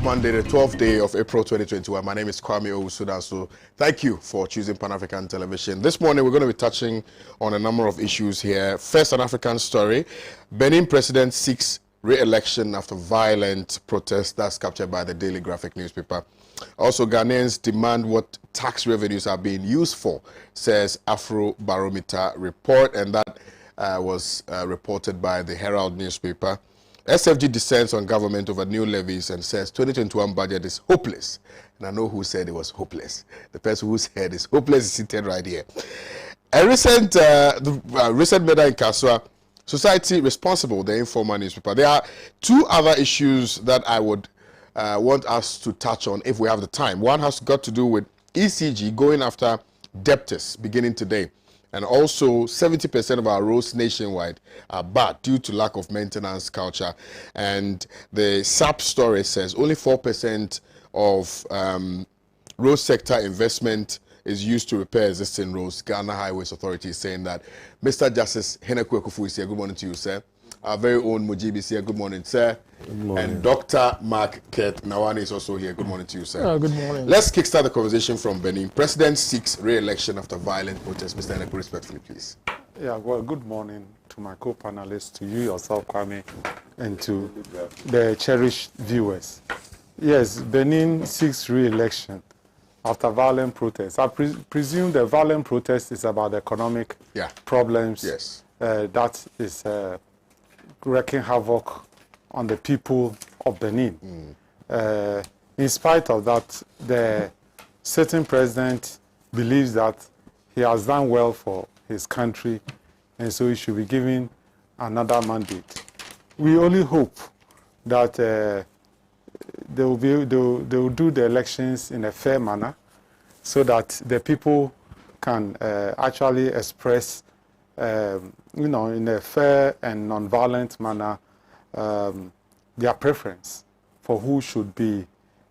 to Monday, the 12th day of April 2021. My name is Kwame Owusu, Danso. Thank you for choosing Pan-African Television. This morning, we're going to be touching on a number of issues here. First, an African story. Benin president seeks re-election after violent protests. That's captured by the Daily Graphic newspaper. Also, Ghanaians demand what tax revenues are being used for, says Afro Barometer report, and that was reported by the Herald newspaper. SFG dissents on government over new levies and says 2021 budget is hopeless. And I know who said it was hopeless. The person who said it's hopeless is seated right here. A recent matter in Kaswa, Society Responsible, the informal newspaper. There are two other issues that I would want us to touch on if we have the time. One has got to do with ECG going after debtors beginning today. And also 70% of our roads nationwide are bad due to lack of maintenance culture. And the SAP story says only 4% of road sector investment is used to repair existing roads. Ghana Highways Authority is saying that. Mr. Justice Henekwe Kufu is here. Good morning to you, sir. Our very own Mujibi is here. Good morning, sir. Good morning. And Dr. Mark Kurt Nawani is also here. Good morning to you, sir. Good morning. Let's kickstart the conversation from Benin. President seeks re-election after violent protests. Mr. Henekwe, respectfully, please. Yeah, well, good morning to my co-panelists, to you yourself, Kwame, and to the cherished viewers. Yes, Benin seeks re-election after violent protests. I presume the violent protest is about economic problems. Yes. That is wreaking havoc on the people of Benin. In spite of that, the sitting president believes that he has done well for his country, and so he should be given another mandate. We only hope that they will do the elections in a fair manner, so that the people can actually express in a fair and non-violent manner, their preference for who should be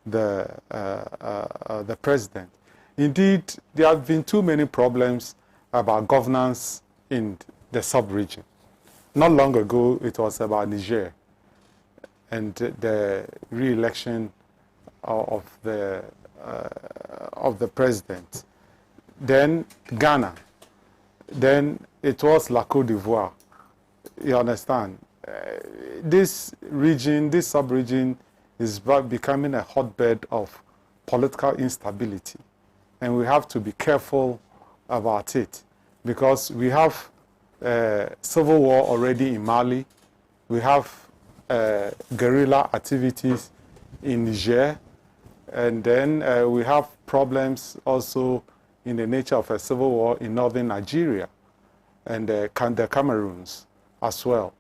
the president. Indeed, there have been too many problems about governance in the sub-region. Not long ago, it was about Niger and the re-election of the president. Then Ghana. Then it was La Côte d'Ivoire. You understand? This region, this sub-region, is becoming a hotbed of political instability. And we have to be careful about it, because we have civil war already in Mali. We have guerrilla activities in Niger. And then we have problems also in the nature of a civil war in northern Nigeria and the Cameroons as well.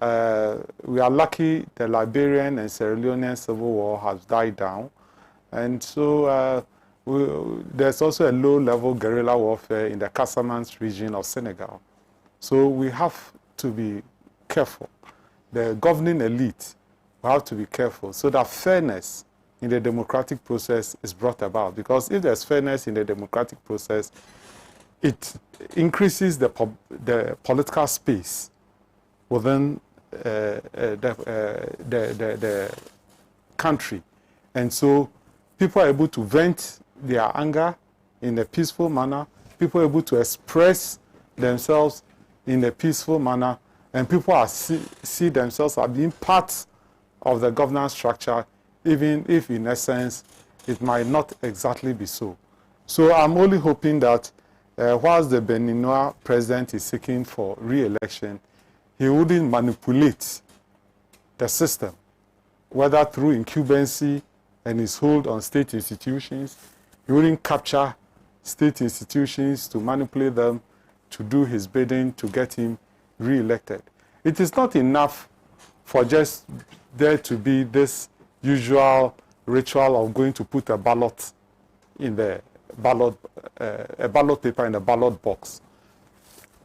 We are lucky the Liberian and Sierra Leonean civil war has died down. And so there's also a low-level guerrilla warfare in the Casamance region of Senegal. So we have to be careful. The governing elite will have to be careful so that fairness in the democratic process is brought about. Because if there's fairness in the democratic process, it increases the political space within the country. And so people are able to vent their anger in a peaceful manner. People are able to express themselves in a peaceful manner. And people are see themselves as being part of the governance structure, even if in essence it might not exactly be so. So I'm only hoping that whilst the Beninois president is seeking for re-election, he wouldn't manipulate the system, whether through incumbency and his hold on state institutions. He wouldn't capture state institutions to manipulate them to do his bidding to get him re-elected. It is not enough for just there to be this usual ritual of going to put a ballot in the ballot paper in the ballot box.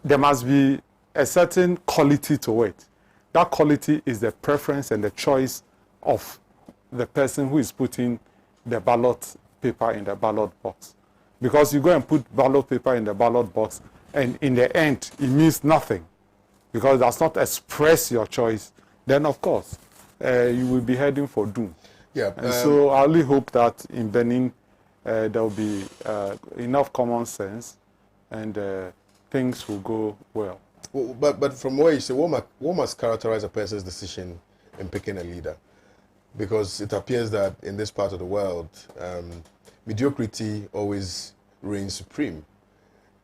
There must be a certain quality to it. That quality is the preference and the choice of the person who is putting the ballot paper in the ballot box. Because you go and put ballot paper in the ballot box, and in the end, it means nothing. Because it does not express your choice, then of course, you will be heading for doom. Yeah. And so I only hope that in Benin there will be enough common sense and things will go well. Well, but from what you say, what must characterize a person's decision in picking a leader? Because it appears that in this part of the world, mediocrity always reigns supreme.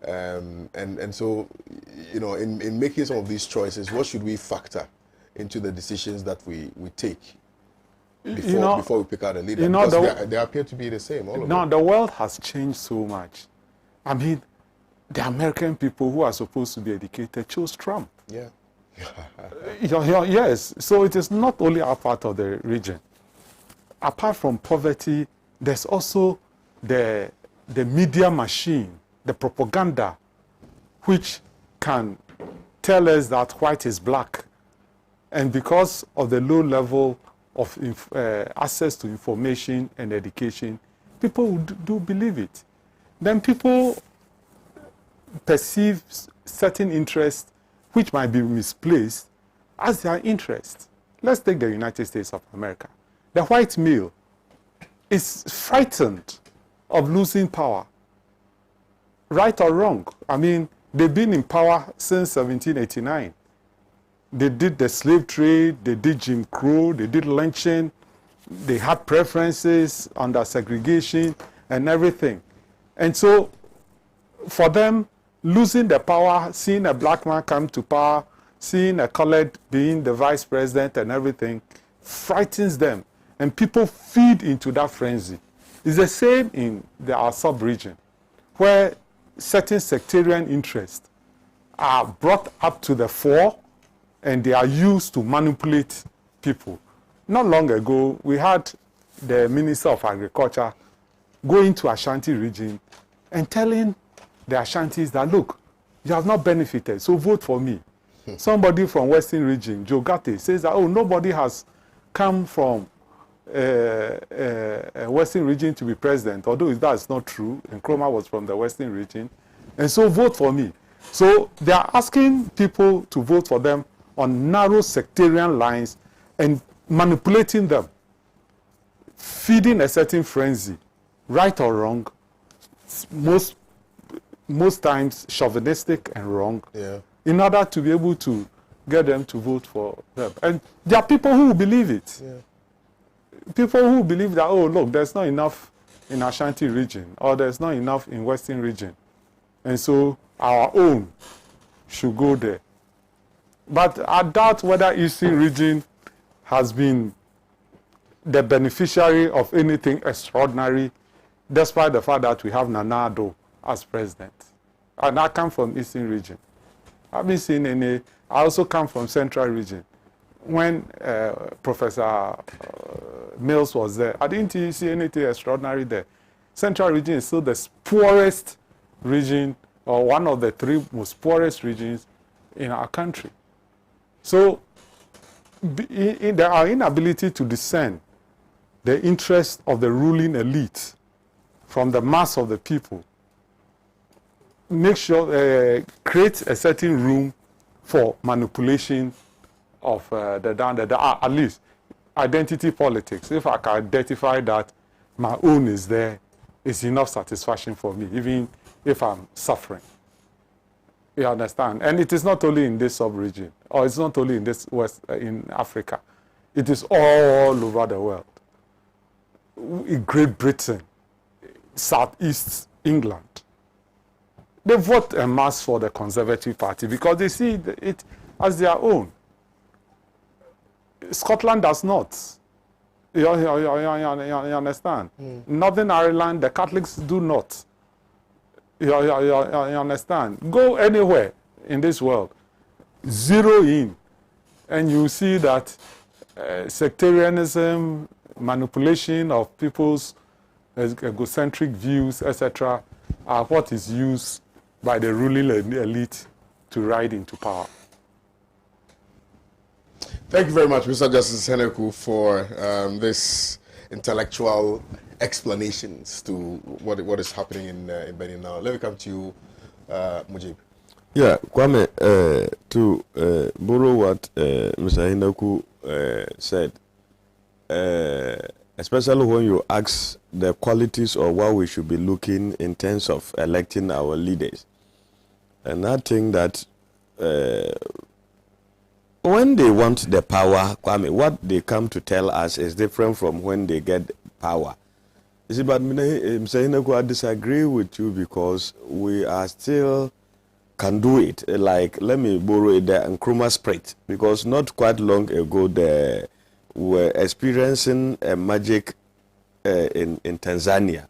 And so, you know, in making some of these choices, what should we factor into the decisions that we take before we pick out a leader? You know, because they appear to be the same. All of them. The world has changed so much. I mean, the American people who are supposed to be educated chose Trump. Yeah. Yes. So it is not only our part of the region. Apart from poverty, there's also the media machine, the propaganda, which can tell us that white is black. And because of the low level of access to information and education, people do believe it. Then people perceive certain interests which might be misplaced as their interest. Let's take the United States of America. The white male is frightened of losing power, right or wrong. I mean, they've been in power since 1789. They did the slave trade, they did Jim Crow, they did lynching, they had preferences under segregation and everything. And so for them, losing the power, seeing a black man come to power, seeing a colored being the vice president and everything, frightens them. And people feed into that frenzy. It's the same in our sub-region, where certain sectarian interests are brought up to the fore and they are used to manipulate people. Not long ago, we had the Minister of Agriculture going to Ashanti region and telling the Ashantis that, look, you have not benefited, so vote for me. Somebody from Western region, Joe Gatti, says that, oh, nobody has come from Western region to be president, although that's not true. And Nkrumah was from the Western region. And so vote for me. So they are asking people to vote for them on narrow sectarian lines and manipulating them, feeding a certain frenzy, right or wrong, most times chauvinistic and wrong, in order to be able to get them to vote for them. And there are people who believe it. Yeah. People who believe that, oh, look, there's not enough in Ashanti region, or there's not enough in Western region. And so our own should go there. But I doubt whether Eastern region has been the beneficiary of anything extraordinary, despite the fact that we have Nana Addo as president. And I come from Eastern region. I haven't seen any. I also come from Central region. When Professor Mills was there, I didn't see anything extraordinary there. Central region is still the poorest region, or one of the three most poorest regions in our country. So in our inability to discern the interest of the ruling elite from the mass of the people, make sure, create a certain room for manipulation of at least identity politics. If I can identify that my own is there, it's enough satisfaction for me, even if I'm suffering. You understand? And it is not only in this sub-region, or it's not only in this in Africa. It is all over the world. In Great Britain, Southeast England, they vote en masse for the Conservative Party because they see it as their own. Scotland does not. You understand? Northern Ireland, the Catholics do not. You understand? Go anywhere in this world, zero in, and you see that sectarianism, manipulation of people's egocentric views, etc., are what is used by the ruling elite to ride into power. Thank you very much, Mr. Justice Heneku, for this intellectual explanations to what is happening in Benin now. Let me come to you, Mujib. Yeah, Kwame, to borrow what Mr. Heneku said, especially when you ask the qualities of what we should be looking in terms of electing our leaders. And I think that when they want the power, Kwame, what they come to tell us is different from when they get power. You see, but I disagree with you because we are still can do it. Like, let me borrow the Nkrumah spirit, because not quite long ago they were experiencing a magic in Tanzania,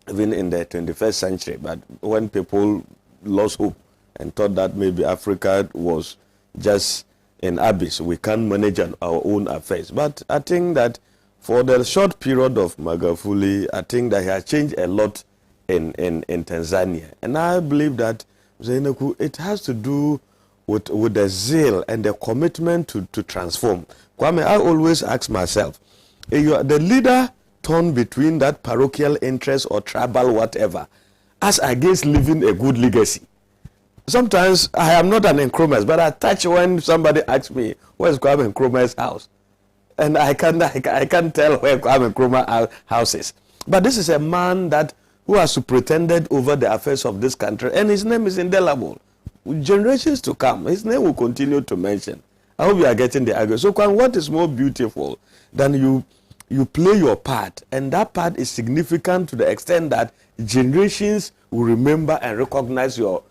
even in the 21st century. But when people lost hope and thought that maybe Africa was just in abyss, we can't manage our own affairs. But I think that for the short period of Magufuli, I think that he has changed a lot in Tanzania. And I believe that it has to do with the zeal and the commitment to transform. Kwame, I always ask myself, if you are the leader torn between that parochial interest or tribal whatever, as against leaving a good legacy. Sometimes I am not an Nkrumah, but I touch when somebody asks me, where's Kwame Nkrumah's house? And I can't tell where Kwame Nkrumah's house is. But this is a man who has superintended over the affairs of this country, and his name is indelible. With generations to come, his name will continue to mention. I hope you are getting the argument. So, what is more beautiful than you play your part, and that part is significant to the extent that generations will remember and recognize your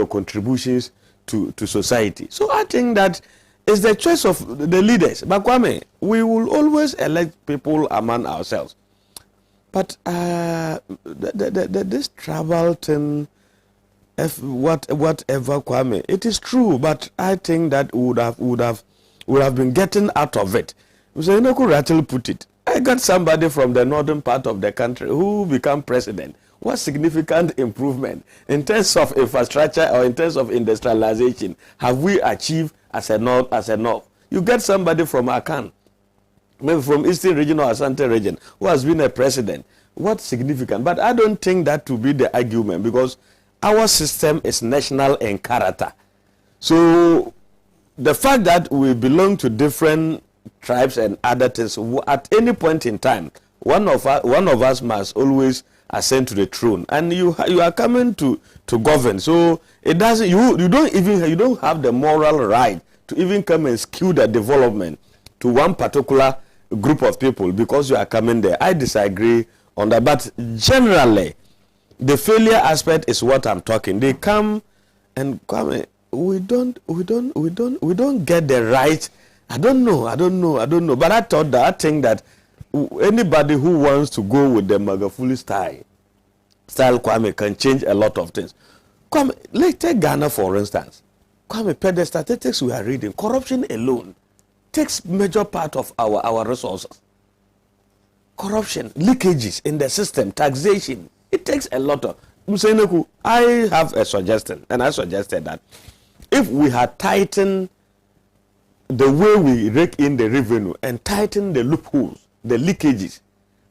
contributions to society. So I think that it's the choice of the leaders. But Kwame, we will always elect people among ourselves. But this travel thing, whatever, Kwame, it is true. But I think that we would have been getting out of it. So Rattle put it. I got somebody from the northern part of the country who became president. What significant improvement in terms of infrastructure or in terms of industrialization have we achieved as a north? You get somebody from Akan, maybe from Eastern region or Asante region, who has been a president. What significant? But I don't think that to be the argument, because our system is national in character. So the fact that we belong to different tribes and other things, at any point in time, one of us must always ascend to the throne, and you are coming to govern. So it doesn't, you don't have the moral right to even come and skew the development to one particular group of people because you are coming there. I disagree on that, but generally the failure aspect is what I'm talking. They come and come. We don't get the right. I don't know. But I think that anybody who wants to go with the Magufuli style Kwame can change a lot of things. Kwame, let's take Ghana for instance. Kwame, per the statistics we are reading, corruption alone takes major part of our resources. Corruption, leakages in the system, taxation, it takes a lot of. I have a suggestion, and I suggested that if we had tightened the way we rake in the revenue and tighten the loopholes, the leakages,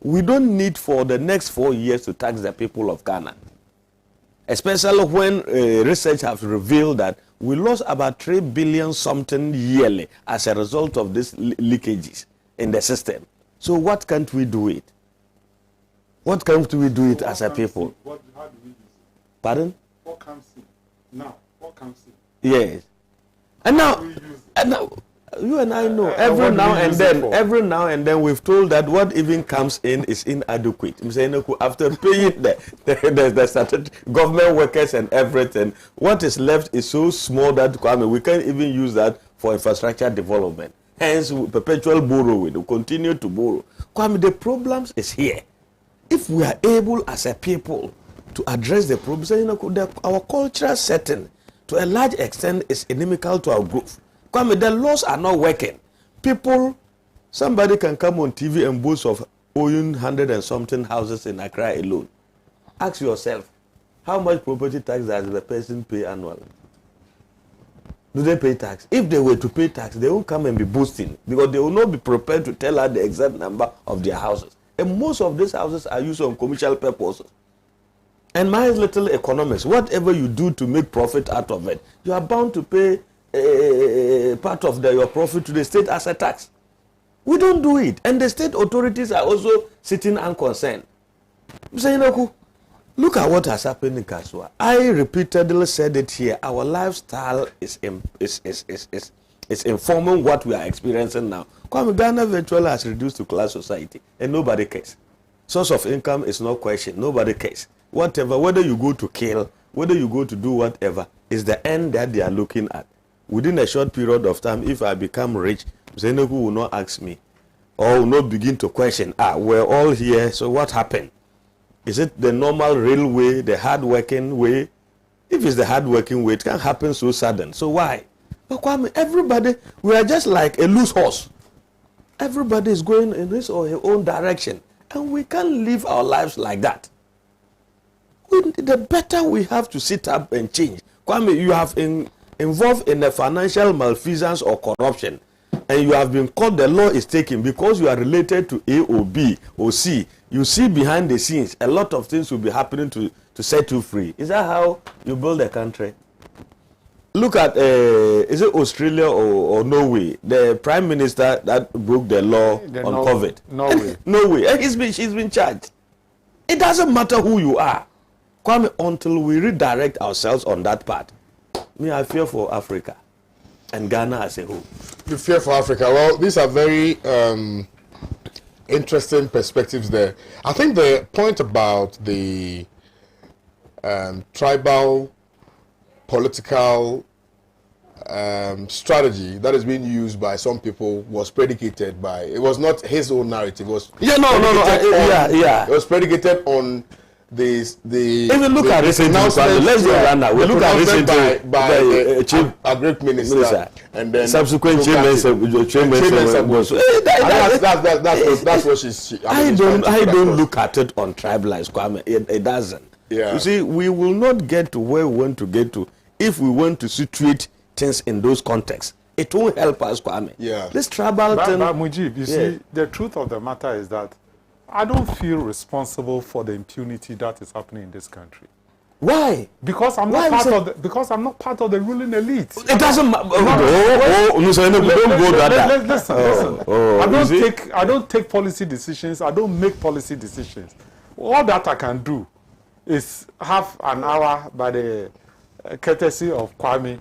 we don't need for the next 4 years to tax the people of Ghana. Especially when research has revealed that we lost about 3 billion something yearly as a result of these leakages in the system. So what can't we do it? What can't we do it as a people? How do we use it? Pardon? What comes in? Now, what comes in? Yes. And now, you and I know every now and then we've told that what even comes in is inadequate. I'm saying after paying the started government workers and everything, what is left is so small that Kwame, we can't even use that for infrastructure development. Hence, perpetual borrowing, we continue to borrow. Kwame, the problems is here. If we are able as a people to address the problems, our cultural setting to a large extent is inimical to our growth. Kwame, the laws are not working. Somebody can come on TV and boast of owning 100 and something houses in Accra alone. Ask yourself, how much property tax does the person pay annually? Do they pay tax? If they were to pay tax, they won't come and be boasting because they will not be prepared to tell us the exact number of their houses. And most of these houses are used on commercial purposes. And my little economists, whatever you do to make profit out of it, you are bound to pay part of your profit to the state as a tax. We don't do it. And the state authorities are also sitting unconcerned. Mr. Inequity, look at what has happened in Kasua. I repeatedly said it here. Our lifestyle is informing what we are experiencing now. Kwame, Ghana virtually has reduced to class society, and nobody cares. Source of income is not questioned. Nobody cares. Whatever, whether you go to kill, whether you go to do whatever, is the end that they are looking at. Within a short period of time, if I become rich, Mr. Inequity will not ask me, or will not begin to question, we're all here, so what happened? Is it the normal railway, the hard-working way? If it's the hard-working way, it can't happen so sudden. So why? But Kwame, everybody, we are just like a loose horse. Everybody is going in his or her own direction. And we can't live our lives like that. The better we have to sit up and change. Kwame, you have involved in a financial malfeasance or corruption, and you have been caught, the law is taken because you are related to A or B or C. You see behind the scenes, a lot of things will be happening to set you free. Is that how you build a country? Look at, is it Australia or Norway? The prime minister that broke the law on COVID. Norway. Norway. She's been charged. It doesn't matter who you are. Kwame, until we redirect ourselves on that part, I fear for Africa and Ghana as a whole. You fear for Africa. Well, these are very interesting perspectives there. I think the point about the tribal political strategy that is being used by some people was predicated by, it was not his own narrative. It was It was predicated on the even look at recent let's go Ghana. We look at recent by a great minister and then subsequent chamberlain. That's what she's. I don't look at it on tribalized, Kwame. It doesn't. Yeah. You see, we will not get to where we want to get to if we want to situate things in those contexts. It won't help us, Kwame. Yeah. This tribal thing. But Mujib, you see, the truth of the matter is that I don't feel responsible for the impunity that is happening in this country. Why? Because I'm not part of the ruling elite. It doesn't matter. Listen. I don't take policy decisions. I don't make policy decisions. All that I can do is have an hour by the courtesy of Kwame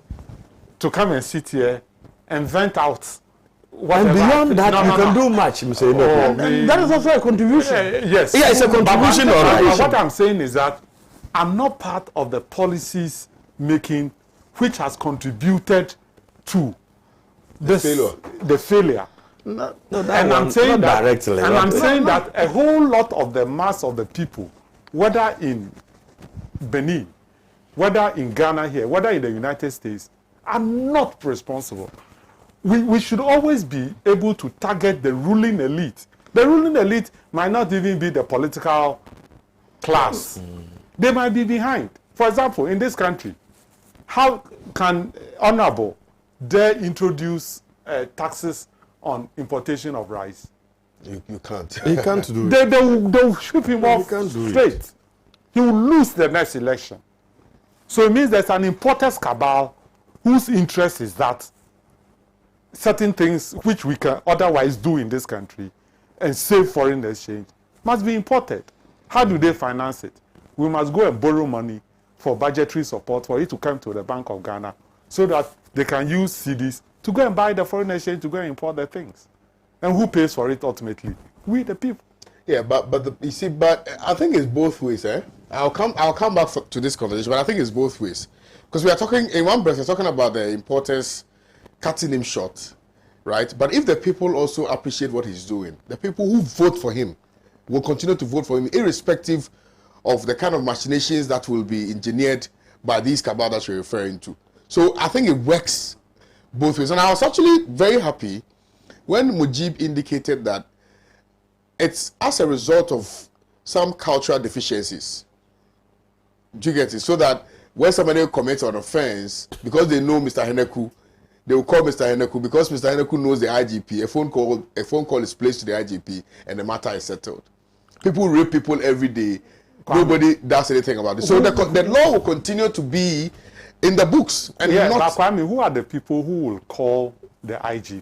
to come and sit here and vent out. Whatever. And beyond that, you can do much, Mr. Inequity. That is also a contribution. Yes. Yeah, it's a contribution. What I'm saying is that I'm not part of the policies making which has contributed to the failure. No, and I'm saying that directly. And I'm saying that a whole lot of the mass of the people, whether in Benin, whether in Ghana here, whether in the United States, are not responsible. We should always be able to target the ruling elite. The ruling elite might not even be the political class. They might be behind. For example, in this country, how can Honorable dare introduce taxes on importation of rice? You can't. He can't do it. They'll shoot him off straight. He will lose the next election. So it means there's an importers cabal whose interest is that certain things which we can otherwise do in this country and save foreign exchange must be imported. How do they finance it? We must go and borrow money for budgetary support for it to come to the Bank of Ghana so that they can use cedis to go and buy the foreign exchange to go and import the things. And who pays for it ultimately? We, the people. Yeah, but I think it's both ways, eh? I'll come back to this conversation, but I think it's both ways. Because we are talking, in one breath, we're talking about the importers cutting him short, right? But if the people also appreciate what he's doing, the people who vote for him will continue to vote for him, irrespective of the kind of machinations that will be engineered by these cabal that you're referring to. So I think it works both ways. And I was actually very happy when Mujib indicated that it's as a result of some cultural deficiencies. Do you get it? So that when somebody commits an offense, because they know Mr. Inequity, they will call Mr. Inequity. Because Mr. Inequity knows the IGP, a phone call is placed to the IGP and the matter is settled. People rape people every day. Nobody does anything about it. So the law will continue to be in the books. And but Kwame, who are the people who will call the IGP?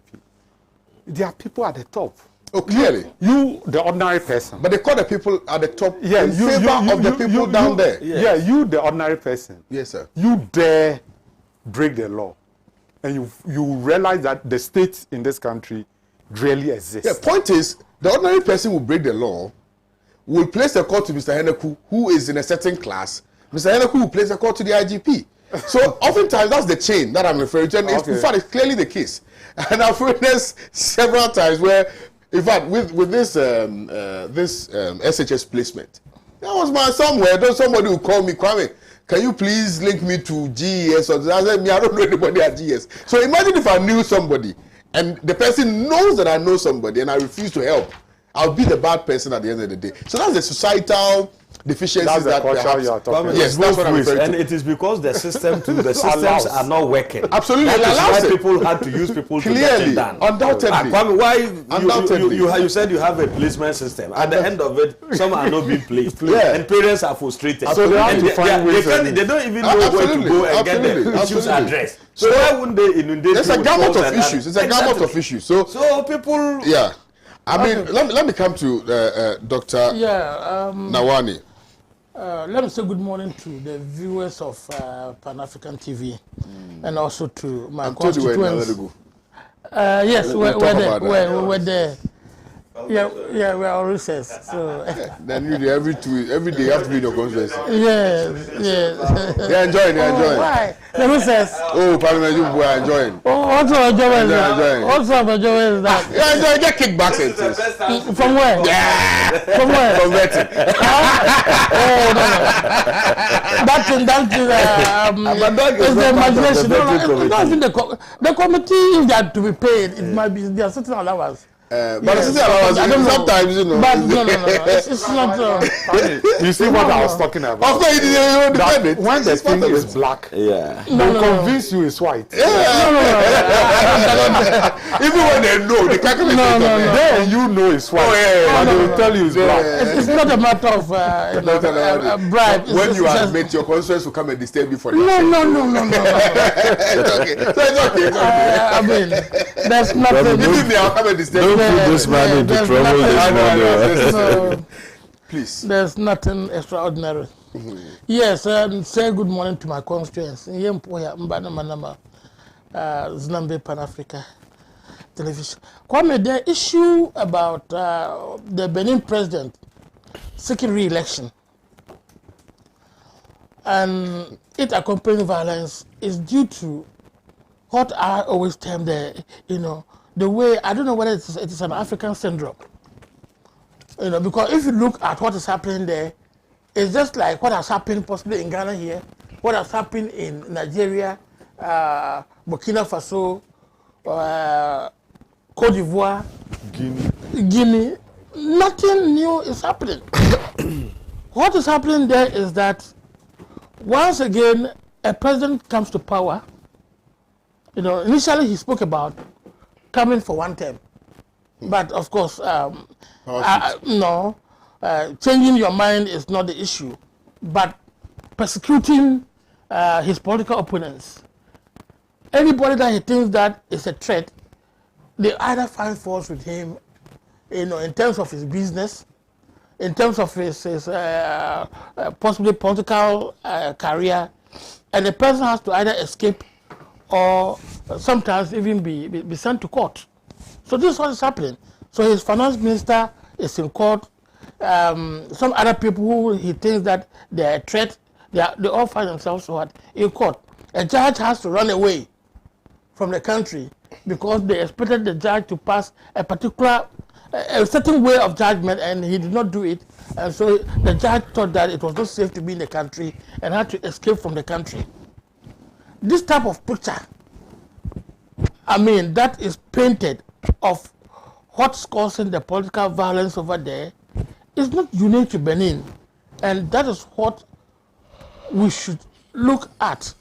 there are people at the top. Oh, clearly. You, the ordinary person. But they call the people at the top Yeah, in favor of the people down there. Yes. Yeah, you, the ordinary person. Yes, sir. You dare break the law, and you realize that the state in this country really exists. The point is, the ordinary person will break the law, will place a call to Mr. Heneku, who is in a certain class. Mr. Heneku will place a call to the IGP. So oftentimes that's the chain that I'm referring to, and in fact it's clearly the case. And I've witnessed several times where, in fact, with this SHS placement, there was somewhere. Somebody will call me, Kwame, can you please link me to GES? Or I said, I don't know anybody at GES. So imagine if I knew somebody, and the person knows that I know somebody, and I refuse to help. I'll be the bad person at the end of the day. So that's the societal deficiencies that culture you are talking about. Yes, that's what I'm referring to. And it is because the systems are not working. Absolutely, that is why it. people had to use people to get it done. Undoubtedly. Kwame, you said you have a placement system. At the end of it, some are not being placed, and parents are frustrated. So they have to find ways. They don't even know where to go and get the issues addressed. So why wouldn't they inundate? There's a gamut of issues. It's a gamut of issues. So people. Yeah. I mean, let me come to Dr. Nawani. Let me say good morning to the viewers of Pan-African TV and also to my constituents. Yes, we're there. We're there. Yeah, we're on recess. So. Then every day you have to be in your constituency. Yes. They're enjoying. Why? The recess. Oh, Parliament, you are enjoying. What sort of job is that? What sort of job is that? Yeah, enjoy. Get kickbacks and things. From where? Yeah. From where? From betting. Oh, no. That's the imagination. The committee, if they are to be paid, it might be there are certain allowance. But sometimes, you know. But no. It's not. You see what I was talking about? Of course, it when the thing is black, they convince you it's white. Even when they know, they calculate. Then you know it's white. But they will tell you it's black. It's not a matter of bribe. When you admit your conscience will come and disturb you for that. No. It's okay. I mean, there's nothing. Even they are come and disturb you. Put this man into trouble this morning. Please. There's nothing extraordinary. Yes, say good morning to my constituents. Zinambe Pan-Africa Television. Kwame, the issue about the Benin president seeking re-election and it accompanying violence is due to what I always term the way, I don't know whether it is an African syndrome. Because if you look at what is happening there, it's just like what has happened possibly in Ghana here, what has happened in Nigeria, Burkina Faso, Cote d'Ivoire, Guinea. Nothing new is happening. What is happening there is that once again, a president comes to power. Initially he spoke about coming for one term, but of course, changing your mind is not the issue, but persecuting his political opponents. Anybody that he thinks that is a threat, they either find fault with him, in terms of his business, in terms of his possibly political career, and the person has to either escape or sometimes even be sent to court. So this is what is happening. So his finance minister is in court. Some other people who he thinks that they are a threat, they all find themselves in court. A judge has to run away from the country because they expected the judge to pass a certain way of judgment, and he did not do it. And so the judge thought that it was not safe to be in the country and had to escape from the country. This type of picture, that is painted of what's causing the political violence over there is not unique to Benin. And that is what we should look at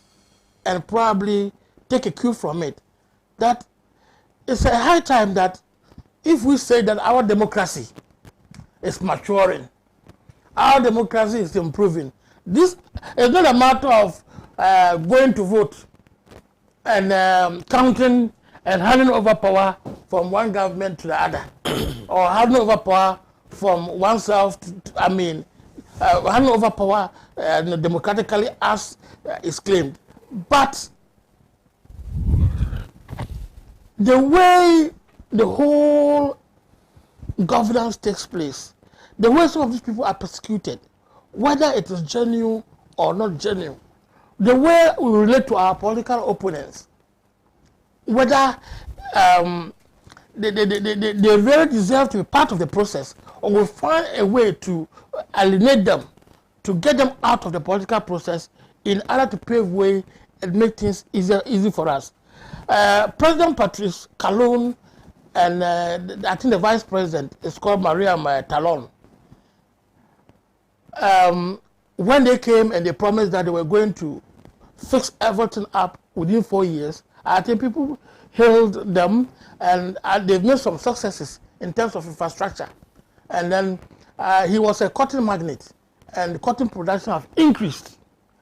and probably take a cue from it. That it's a high time that if we say that our democracy is maturing, our democracy is improving, this is not a matter of going to vote and counting and handing over power from one government to the other, or handing over power from oneself handing over power democratically as is claimed. But the way the whole governance takes place, the way some of these people are persecuted, whether it is genuine or not genuine, the way we relate to our political opponents, whether they really deserve to be part of the process, or will find a way to alienate them, to get them out of the political process in order to pave way and make things easy for us. President Patrice Talon and I think the vice president is called Mariam Talon. When they came and they promised that they were going to fix everything up within 4 years, I think people hailed them, and they've made some successes in terms of infrastructure. And then he was a cotton magnate, and cotton production has increased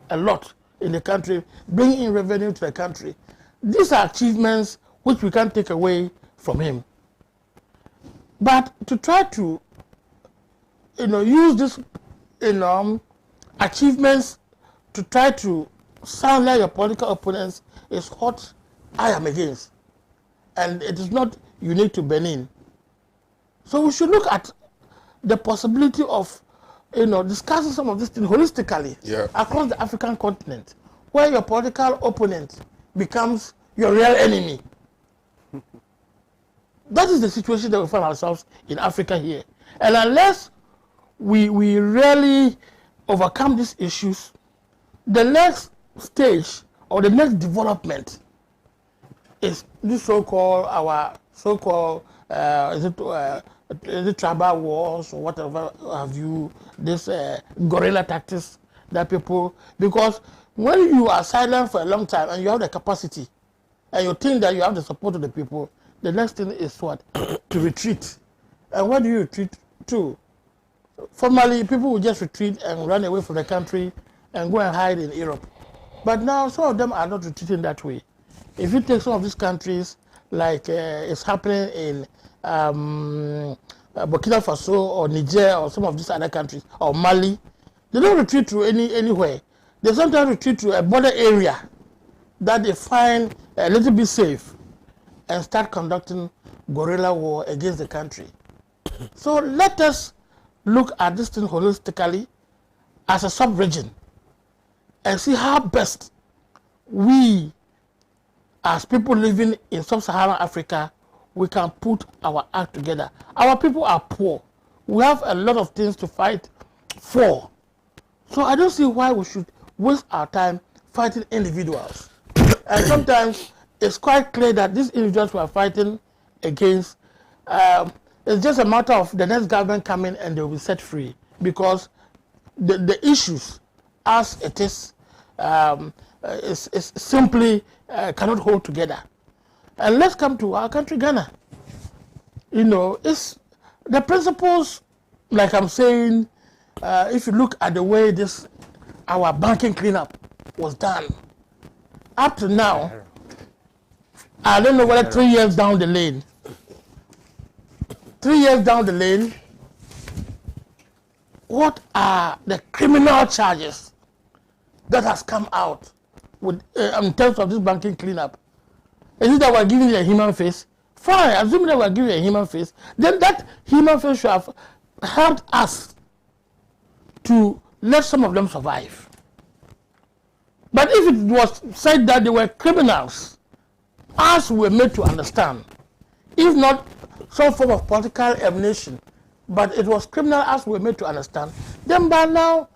a lot in the country, bringing in revenue to the country. These are achievements which we can't take away from him. But to try to, use this, achievements to try to sound like your political opponents is what I am against. And it is not unique to Benin. So we should look at the possibility of, discussing some of these things holistically across the African continent, where your political opponent becomes your real enemy. That is the situation that we find ourselves in Africa here. And unless we really overcome these issues, the next stage or the next development is this so-called is it tribal wars or whatever have you, this guerrilla tactics that people, because when you are silent for a long time and you have the capacity and you think that you have the support of the people, the next thing is what? To retreat. And where do you retreat to? Formerly, people would just retreat and run away from the country and go and hide in Europe. But now, some of them are not retreating that way. If you take some of these countries, like it's happening in Burkina Faso or Niger or some of these other countries, or Mali, they don't retreat to anywhere. They sometimes retreat to a border area that they find a little bit safe and start conducting guerrilla war against the country. So let us look at this thing holistically as a sub-region and see how best we, as people living in sub-Saharan Africa, we can put our act together. Our people are poor. We have a lot of things to fight for. So I don't see why we should waste our time fighting individuals. And sometimes it's quite clear that these individuals we are fighting against, it's just a matter of the next government coming and they will be set free, because the issues as it is simply cannot hold together. And let's come to our country, Ghana. It's the principles, like I'm saying, if you look at the way our banking cleanup was done, up to now, I don't know whether 3 years down the lane, 3 years down the lane, what are the criminal charges that has come out with in terms of this banking cleanup? Is it that we're giving it a human face? Fine, assuming that we're giving it a human face, then that human face should have helped us to let some of them survive. But if it was said that they were criminals, as we were made to understand, if not some form of political emanation, but it was criminal as we were made to understand, then by now,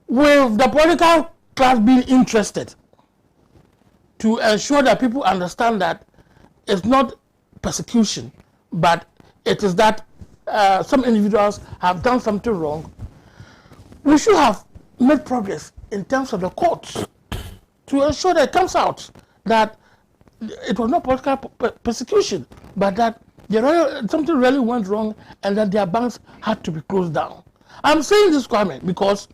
with the political class being interested to ensure that people understand that it's not persecution, but it is that some individuals have done something wrong, we should have made progress in terms of the courts to ensure that it comes out that it was not political persecution, but that something really went wrong and that their banks had to be closed down. I'm saying this, Kwame, because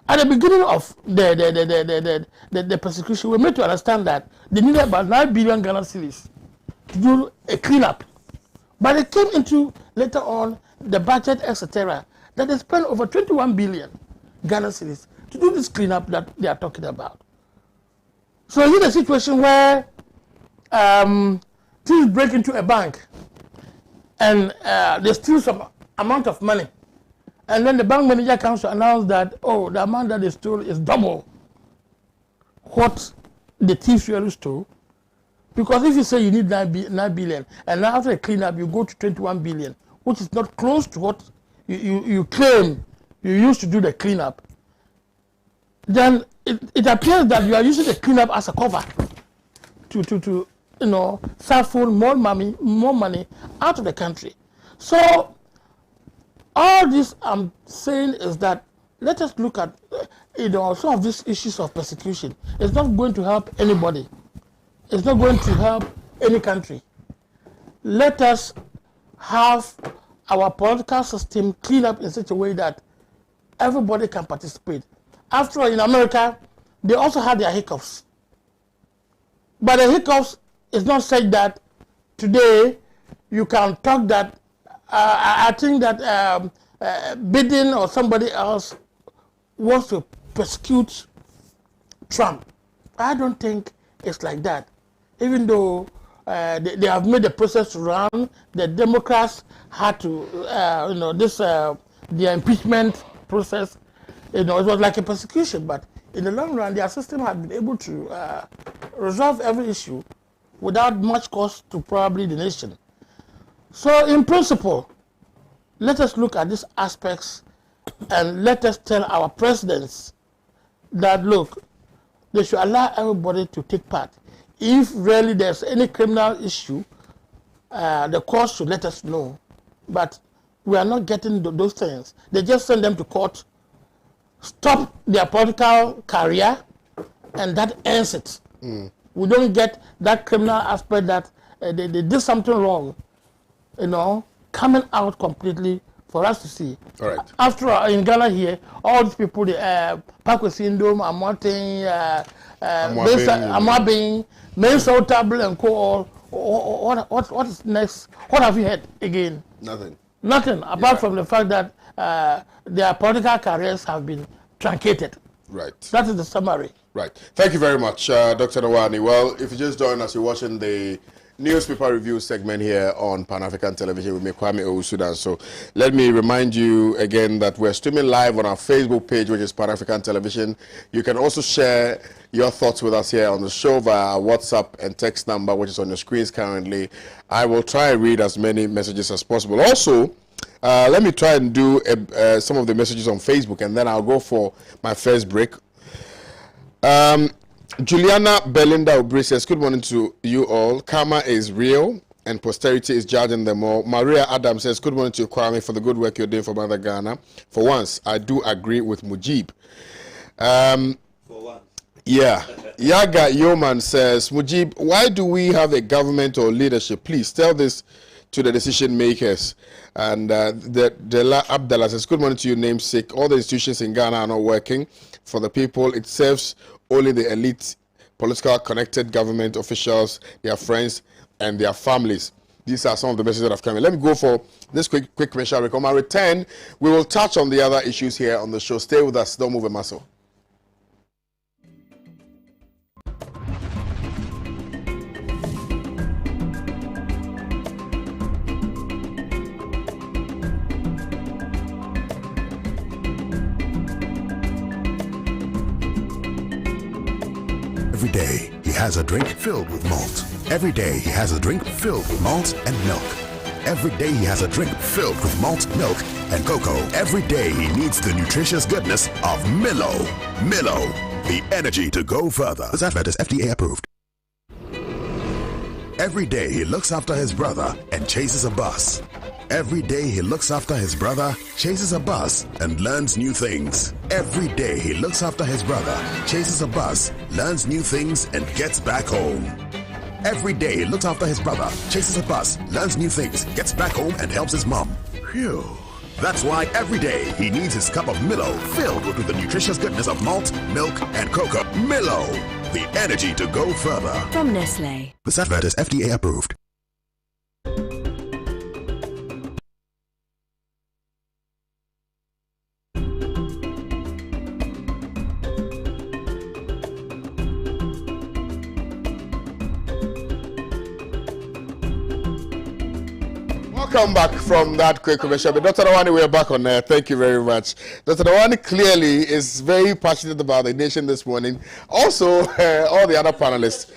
at the beginning of the persecution, we were made to understand that they needed about 9 billion Ghana cedis to do a cleanup. But it came into later on the budget, etc., that they spent over 21 billion Ghana cedis to do this cleanup that they are talking about. So is it a situation where thieves break into a bank and they steal some amount of money, and then the bank manager comes to announce that, oh, the amount that they stole is double what the thieves really stole? Because if you say you need 9 billion, and now after a cleanup you go to 21 billion, which is not close to what you claim you used to do the cleanup, then it appears that you are using the cleanup as a cover to siphon more money out of the country. So all this I'm saying is that let us look at some of these issues of persecution. It's not going to help anybody. It's not going to help any country. Let us have our political system clean up in such a way that everybody can participate. After all, in America, they also had their hiccups. But the hiccups is not such that today you can talk that I think that Biden or somebody else wants to persecute Trump. I don't think it's like that. Even though they have made the process run, the Democrats had to, the impeachment process, it was like a persecution. But in the long run, their system had been able to resolve every issue without much cost to probably the nation. So in principle, let us look at these aspects and let us tell our presidents that, look, they should allow everybody to take part. If really there's any criminal issue, the court should let us know. But we are not getting those things. They just send them to court, stop their political career, and that ends it. We don't get that criminal aspect that they did something wrong, coming out completely for us to see. All right. After all, in Ghana here, all these people, the Parkway syndrome, Amotin, Amabing, Mensa Table, and co. What is next? What have you heard again? Nothing, apart from the fact that their political careers have been truncated. Right. That is the summary. Right. Thank you very much, Dr. Nawani. Well, if you just joined us, you're watching the newspaper review segment here on Pan-African Television with me, Kwame Owusu. So let me remind you again that we're streaming live on our Facebook page, which is Pan-African Television. You can also share your thoughts with us here on the show via our WhatsApp and text number, which is on your screens currently. I will try and read as many messages as possible. Also, let me try and do some of the messages on Facebook, and then I'll go for my first break. Juliana Belinda Obri says, good morning to you all. Karma is real and posterity is judging them all. Maria Adams says, good morning to you, Kwame, for the good work you're doing for Mother Ghana. For once, I do agree with Mujib. For once. Yeah. Yaga Yeoman says, Mujib, why do we have a government or leadership? Please tell this to the decision makers. And Dela Abdallah says, good morning to you, namesake. All the institutions in Ghana are not working for the people. It serves only the elite, political connected government officials, their friends, and their families. These are some of the messages that have come in. Let me go for this quick commercial break. On my return, we will touch on the other issues here on the show. Stay with us. Don't move a muscle. Every day, he has a drink filled with malt. Every day, he has a drink filled with malt and milk. Every day, he has a drink filled with malt, milk, and cocoa. Every day, he needs the nutritious goodness of Milo. Milo, the energy to go further. This advert is FDA approved. Every day, he looks after his brother and chases a bus. Every day he looks after his brother, chases a bus, and learns new things. Every day he looks after his brother, chases a bus, learns new things, and gets back home. Every day he looks after his brother, chases a bus, learns new things, gets back home, and helps his mom. Phew. That's why every day he needs his cup of Milo filled with the nutritious goodness of malt, milk, and cocoa. Milo, the energy to go further. From Nestle. This advert is FDA approved. Welcome back from that quick commercial. But Dr. Dawani, we're back on air. Thank you very much. Dr. Dawani clearly is very passionate about the nation this morning. Also, all the other panelists.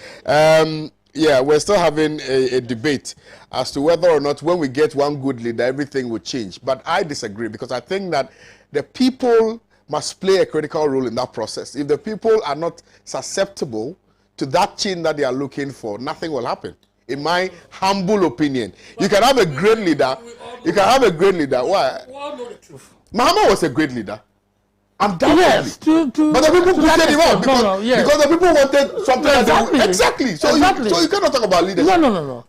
Yeah, we're still having a debate as to whether or not when we get one good leader, everything will change. But I disagree, because I think that the people must play a critical role in that process. If the people are not susceptible to that change that they are looking for, nothing will happen. In my humble opinion, you can have a great leader. You can have a great leader. Why? We all know the truth. Muhammad was a great leader. Undoubtedly. Yes, but the people pushed him out because the people wanted something exactly. So you cannot talk about leadership. No.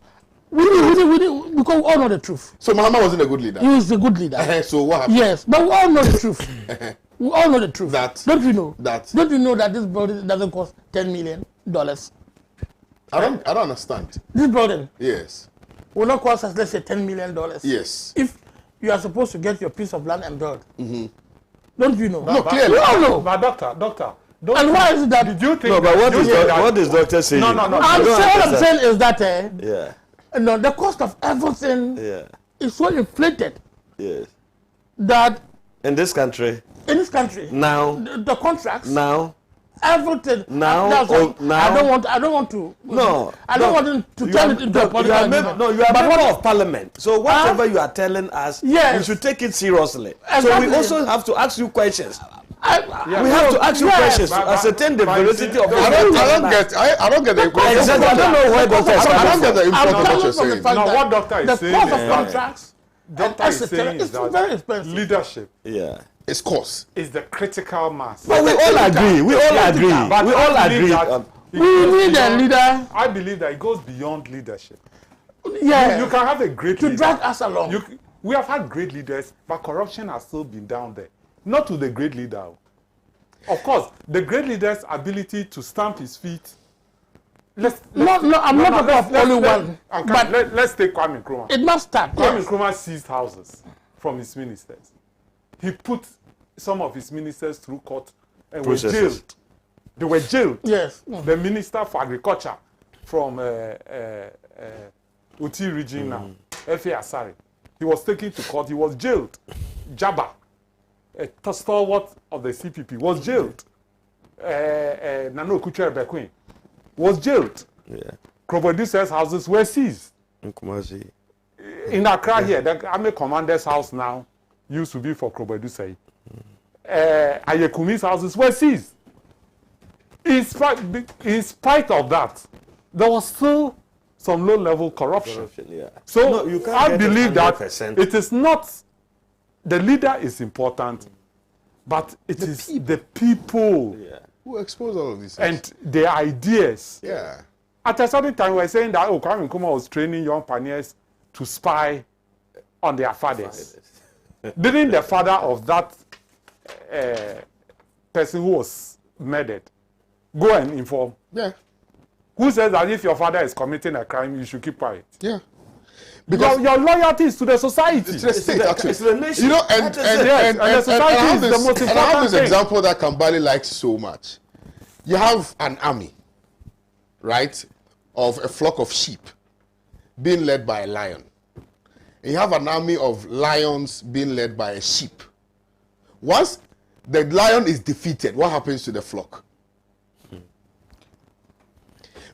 We didn't, because we all know the truth. So Muhammad wasn't a good leader. He was a good leader. So what happened? Yes, but we all know the truth. We all know the truth. Don't you know? Don't you know that this building doesn't cost $10 million? I don't understand. This building, yes, will not cost us, let's say, $10 million. Yes. If you are supposed to get your piece of land and build. Don't you know? No, clearly. We all know. But doctor. And why is it that? Did you think? No, but what is doctor saying? No. What I'm saying is that yeah. No, the cost of everything is so inflated. Yes. That in this country. Now. The contracts. Now. Everything. Now. Now. I don't want to. No. I don't want him to turn it into a political argument. No, you are a member of parliament. So whatever you are telling us, we should take it seriously. Exactly. So we also have to ask you questions. We have to ask you questions to ascertain the veracity of I don't get the exactly. I don't know why doctor is I don't get the import of what you're saying. No, what doctor is saying. The cost of contracts. Doctor is saying is that very expensive. Leadership. It's cost. Is the critical mass. But we all agree. We all agree. We need a leader. I believe that it goes beyond leadership. Yeah. You can have a great leader. To drag us along. We have had great leaders, but corruption has still been down there. Not to the great leader. Of course, the great leader's ability to stamp his feet. I'm not talking of only one. But let's take Kwame Nkrumah. It must start. Kwame Nkrumah seized houses from his ministers. He put some of his ministers through court and were jailed. They were jailed. Yes. The minister for agriculture from Uti region now, F.A. Asari, he was taken to court. He was jailed. Jabba, a stalwart of the CPP, was jailed. Nano Kuchera Bekwin was jailed. Producers' houses were seized. In Accra here, the army commander's house now used to be for Krobedusei. Ayekumi's houses were seized. In spite of that, there was still some low-level corruption. So I believe that it is not the leader is important, but it is the people who expose all of these and their ideas. Yeah. At a certain time, we were saying that Kwame Nkrumah was training young pioneers to spy on their fathers. Didn't the father of that person who was murdered go and inform? Yeah. Who says that if your father is committing a crime, you should keep quiet? Yeah. Because your loyalty is to the society. It's to the state, actually. It's the nation. You know, and the society is the most important thing. And I have this example that Kambali likes so much. You have an army, right, of a flock of sheep being led by a lion. You have an army of lions being led by a sheep. Once the lion is defeated, what happens to the flock?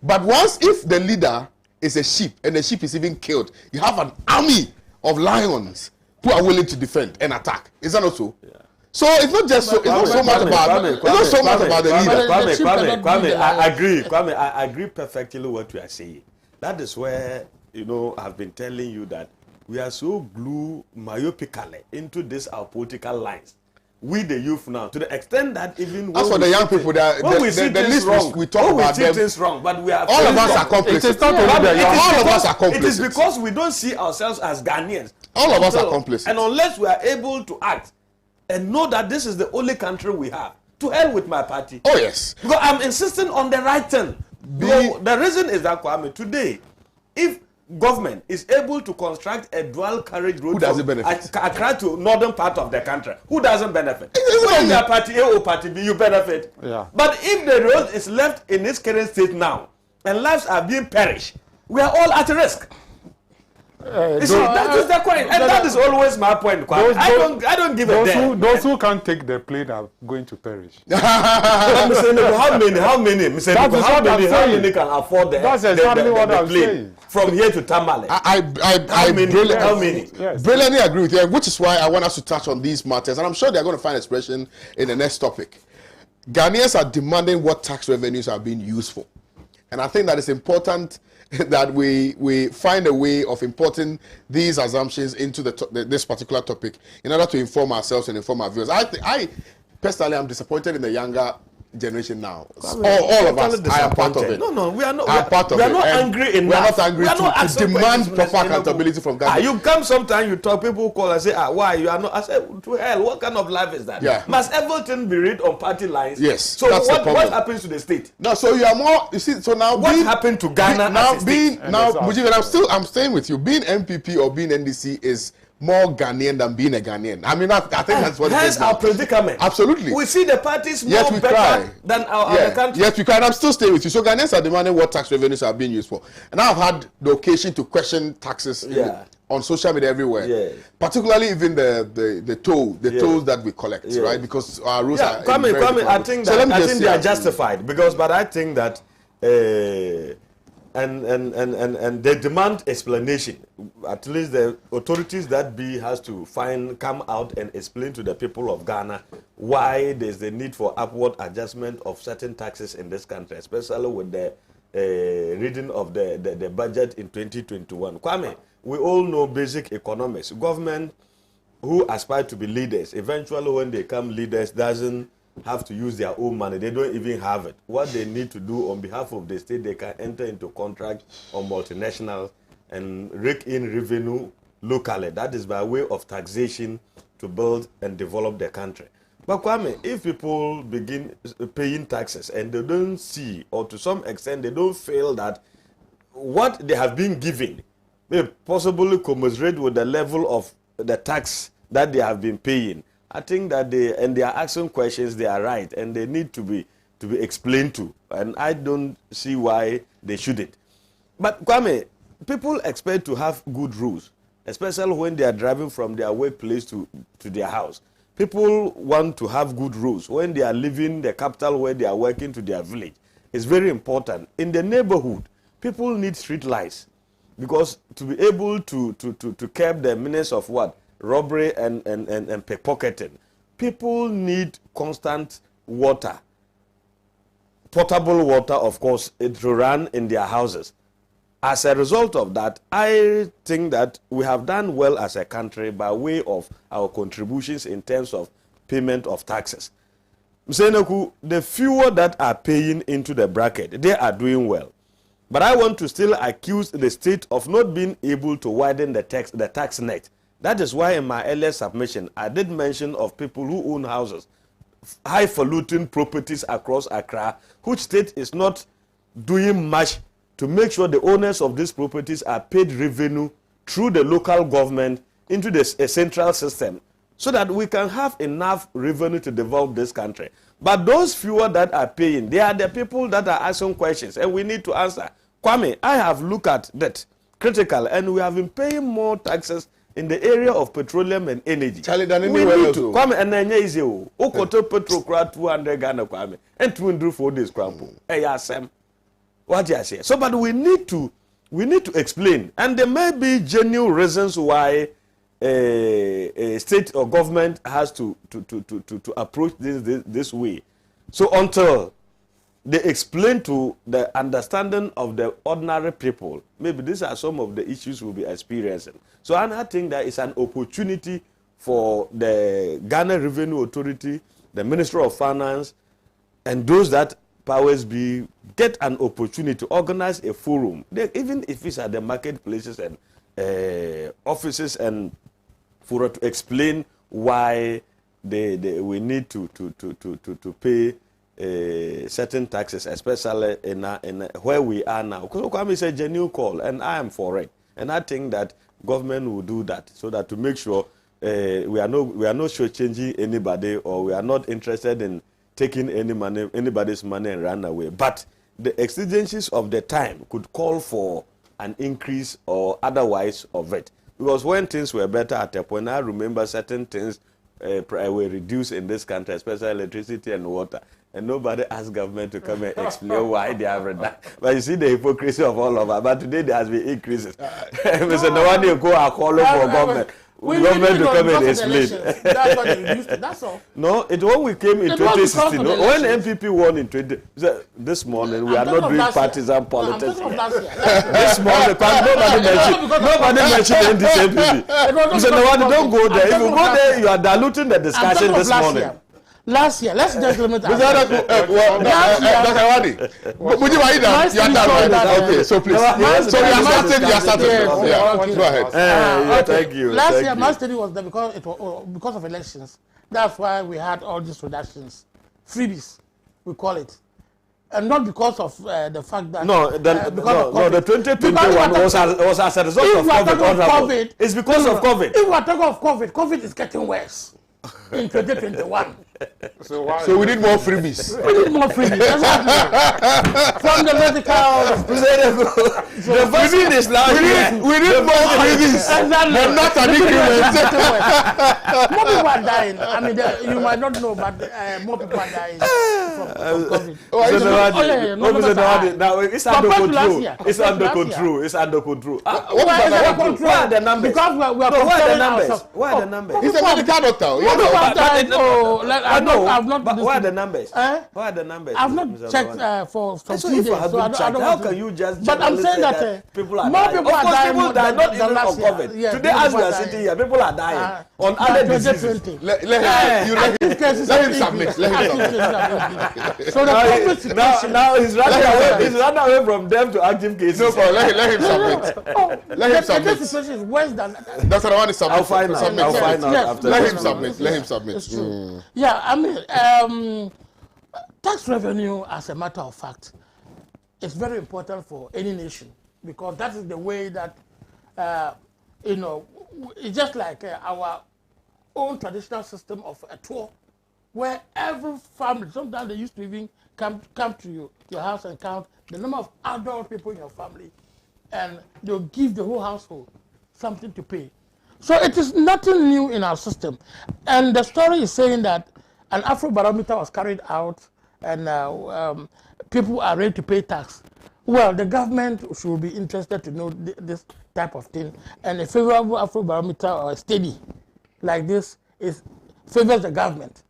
But once, if the leader is a sheep and the sheep is even killed, you have an army of lions who are willing to defend and attack. Is that not so? Yeah. So it's not just so. It's not so much about. It's not so much about the leader. Kwame, I agree. Kwame, I agree perfectly what you are saying. That is where I've been telling you that we are so glued myopically into our political lines. We the youth now, to the extent that even as for the young people, when we see things wrong, we talk about them. Things wrong, but we are all of us are complicit. It is not only the young. All of us are complicit. It is because we don't see ourselves as Ghanaians. All of us are complicit. And unless we are able to act and know that this is the only country we have, to hell with my party. Oh yes. Because I'm insisting on the right thing. The reason is that, Kwame, today, if government is able to construct a dual carriage road from Accra to northern part of the country, who doesn't benefit? When you are party A or party B, you benefit. Yeah. But if the road is left in its current state now, and lives are being perished, we are all at risk. That is the point, and that is always my point. I don't give a damn. Those who can't take the plane are going to perish. How many? How many can afford the That's exactly what I'm plane saying. from here to Tamale? I How many? Yes. brilliantly agree with you, which is why I want us to touch on these matters, and I'm sure they're going to find expression in the next topic. Ghanaians are demanding what tax revenues are being used for, and I think that it's important that we find a way of importing these assumptions into this particular topic in order to inform ourselves and inform our viewers. I personally am disappointed in the younger generation now. All of us, I am part of it. No, we are not. We are not angry enough. We are not angry to demand proper accountability from Ghana. You come sometimes, you talk, people call and say, why you are not? I say, to hell, what kind of life is that? Yeah. Must everything be read on party lines? Yes. So that's what happens to the state? No, so you are more. You see, so now What happened to Ghana? Mujibe, I'm staying with you. Being MPP or being NDC is more Ghanaian than being a Ghanaian. I mean, I think that's what it is. Hence our predicament. Absolutely. We see the parties more Yet we better cry. than our other countries. Yes, we cry. And I'm still staying with you. So Ghanaians are demanding what tax revenues are being used for. And I've had the occasion to question taxes on social media everywhere. Yeah. Particularly even the tolls that we collect, right? Because our rules are Kwame, I think they are justified but I think that and they demand explanation. At least the authorities that has to come out and explain to the people of Ghana why there's the need for upward adjustment of certain taxes in this country, especially with the reading of the budget in 2021. Kwame, we all know basic economics. Government who aspire to be leaders, eventually when they become leaders, doesn't have to use their own money. They don't even have it. What they need to do on behalf of the state, they can enter into contract on multinationals and rake in revenue locally. That is by way of taxation to build and develop the country. But Kwame, if people begin paying taxes and they don't see, or to some extent they don't feel that what they have been given may possibly commensurate with the level of the tax that they have been paying, I think that they are asking questions, they are right, and they need to be explained to. And I don't see why they shouldn't. But Kwame, people expect to have good rules, especially when they are driving from their workplace to their house. People want to have good rules when they are leaving the capital where they are working to their village. It's very important. In the neighborhood, people need street lights, because to be able to curb the menace of what? Robbery and pickpocketing. People need constant water, potable water, of course, to run in their houses. As a result of that, I think that we have done well as a country by way of our contributions in terms of payment of taxes. The fewer that are paying into the bracket, they are doing well. But I want to still accuse the state of not being able to widen the tax net. That is why in my earlier submission, I did mention of people who own houses, highfalutin properties across Accra, which state is not doing much to make sure the owners of these properties are paid revenue through the local government into the central system, so that we can have enough revenue to develop this country. But those fewer that are paying, they are the people that are asking questions, and we need to answer. Kwame, I have looked at that critical, and we have been paying more taxes in the area of petroleum and energy. Charlie, than we anywhere need else. to. Kwame, and then easy. Okoto petrol crowd 200 Ghana, Kwame, and 204 days crampo. Hey, Sam, what you say? So, but we need to explain, and there may be genuine reasons why a state or government has to approach this way. So until they explain to the understanding of the ordinary people, maybe these are some of the issues we'll be experiencing. So I think that it's an opportunity for the Ghana Revenue Authority, the Ministry of Finance, and those that powers be, get an opportunity to organize a forum, even if it's at the marketplaces and offices, and for to explain why we need to pay certain taxes, especially in where we are now. Because Kwame is a genuine call, and I am for it. And I think that government will do that, so that to make sure we are not shortchanging anybody, or we are not interested in taking anybody's money and run away. But the exigencies of the time could call for an increase or otherwise of it. Because when things were better at a point, I remember certain things were reduced in this country, especially electricity and water. And nobody asked government to come and explain why they have done. But you see the hypocrisy of all of us. But today there has been increases. Mr. Nawani go and call for government. Government to come and explain. That's what they reduced it. That's all. No, it when we came in 2016. When MPP won in 20, this morning we are not doing partisan politics. This morning, nobody mentioned this MPP. Mr. Nawani, don't go there. If you go there, you are diluting the discussion this morning. Last year, let's just limit Dr. Wadi, would you mind that? You are done. Okay, so please. So you are starting. Yeah, go ahead. Thank you. Last year, my study was there because of elections. That's why we had all these reductions, freebies, we call it. And not because of the fact that... the 2021 was as a result of COVID. It's because of COVID. If we are talking of COVID, COVID is getting worse in 2021. So we need more freebies. We need more freebies. That's what from the medical... The vaccine is now here. We need more freebies. But not an increment. More people are dying. I mean, you might not know, but more people are dying from COVID. Now it's under control. It's under control. It's under control. Why are the numbers? Because we are comparing ourselves. Why are the numbers? He's a medical doctor. I've not. But what are the numbers? What are the numbers? I've not checked for some few days. How can you just? But I'm saying that people are more dying. people are dying. People die not even on COVID. Today, as we are sitting here, people are dying on other diseases. Let him submit. So now he's running away from them to active cases. No problem. Let him submit. Let him submit. The situation is worse than. Dr. Nawani, submit. I'll find out after. Let him submit. Let him submit. It's true. Yeah, I mean, tax revenue, as a matter of fact, is very important for any nation because that is the way that, it's just like our own traditional system of a tour, where every family, sometimes they used to even come to your house and count the number of adult people in your family, and they'll give the whole household something to pay. So it is nothing new in our system. And the story is saying that an Afrobarometer was carried out and people are ready to pay tax. Well, the government should be interested to know this type of thing. And a favorable Afrobarometer or a study like this favors the government.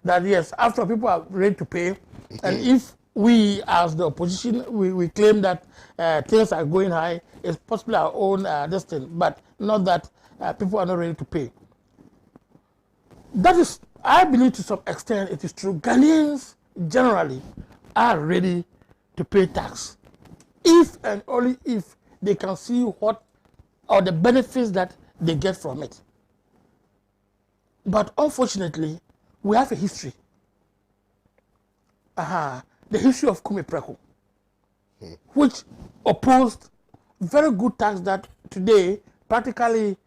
That yes, after people are ready to pay, and if we as the opposition, we claim that things are going high, it's possibly our own this thing, but not that people are not ready to pay. That is, I believe to some extent it is true. Ghanaians generally are ready to pay tax if and only if they can see what or the benefits that they get from it. But unfortunately, we have a history. The history of Kwame, which opposed very good tax that today practically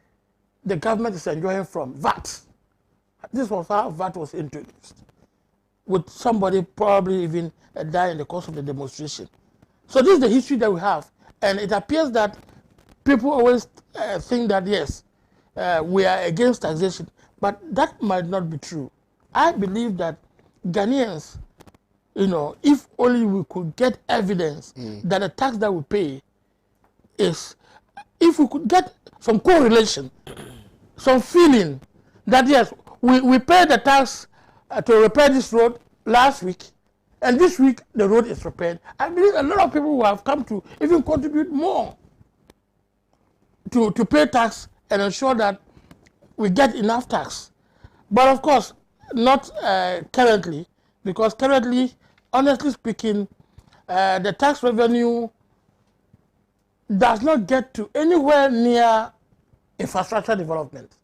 the government is enjoying from VAT. This was how VAT was introduced, with somebody probably even die in the course of the demonstration. So this is the history that we have, and it appears that people always think that yes, we are against taxation, but that might not be true. I believe that Ghanaians, if only we could get evidence that the tax that we pay is, if we could get some correlation, some feeling that yes, we paid the tax to repair this road last week, and this week the road is repaired. I believe a lot of people will have come to even contribute more to pay tax and ensure that we get enough tax. But of course, not currently, because currently, honestly speaking, the tax revenue does not get to anywhere near infrastructure development.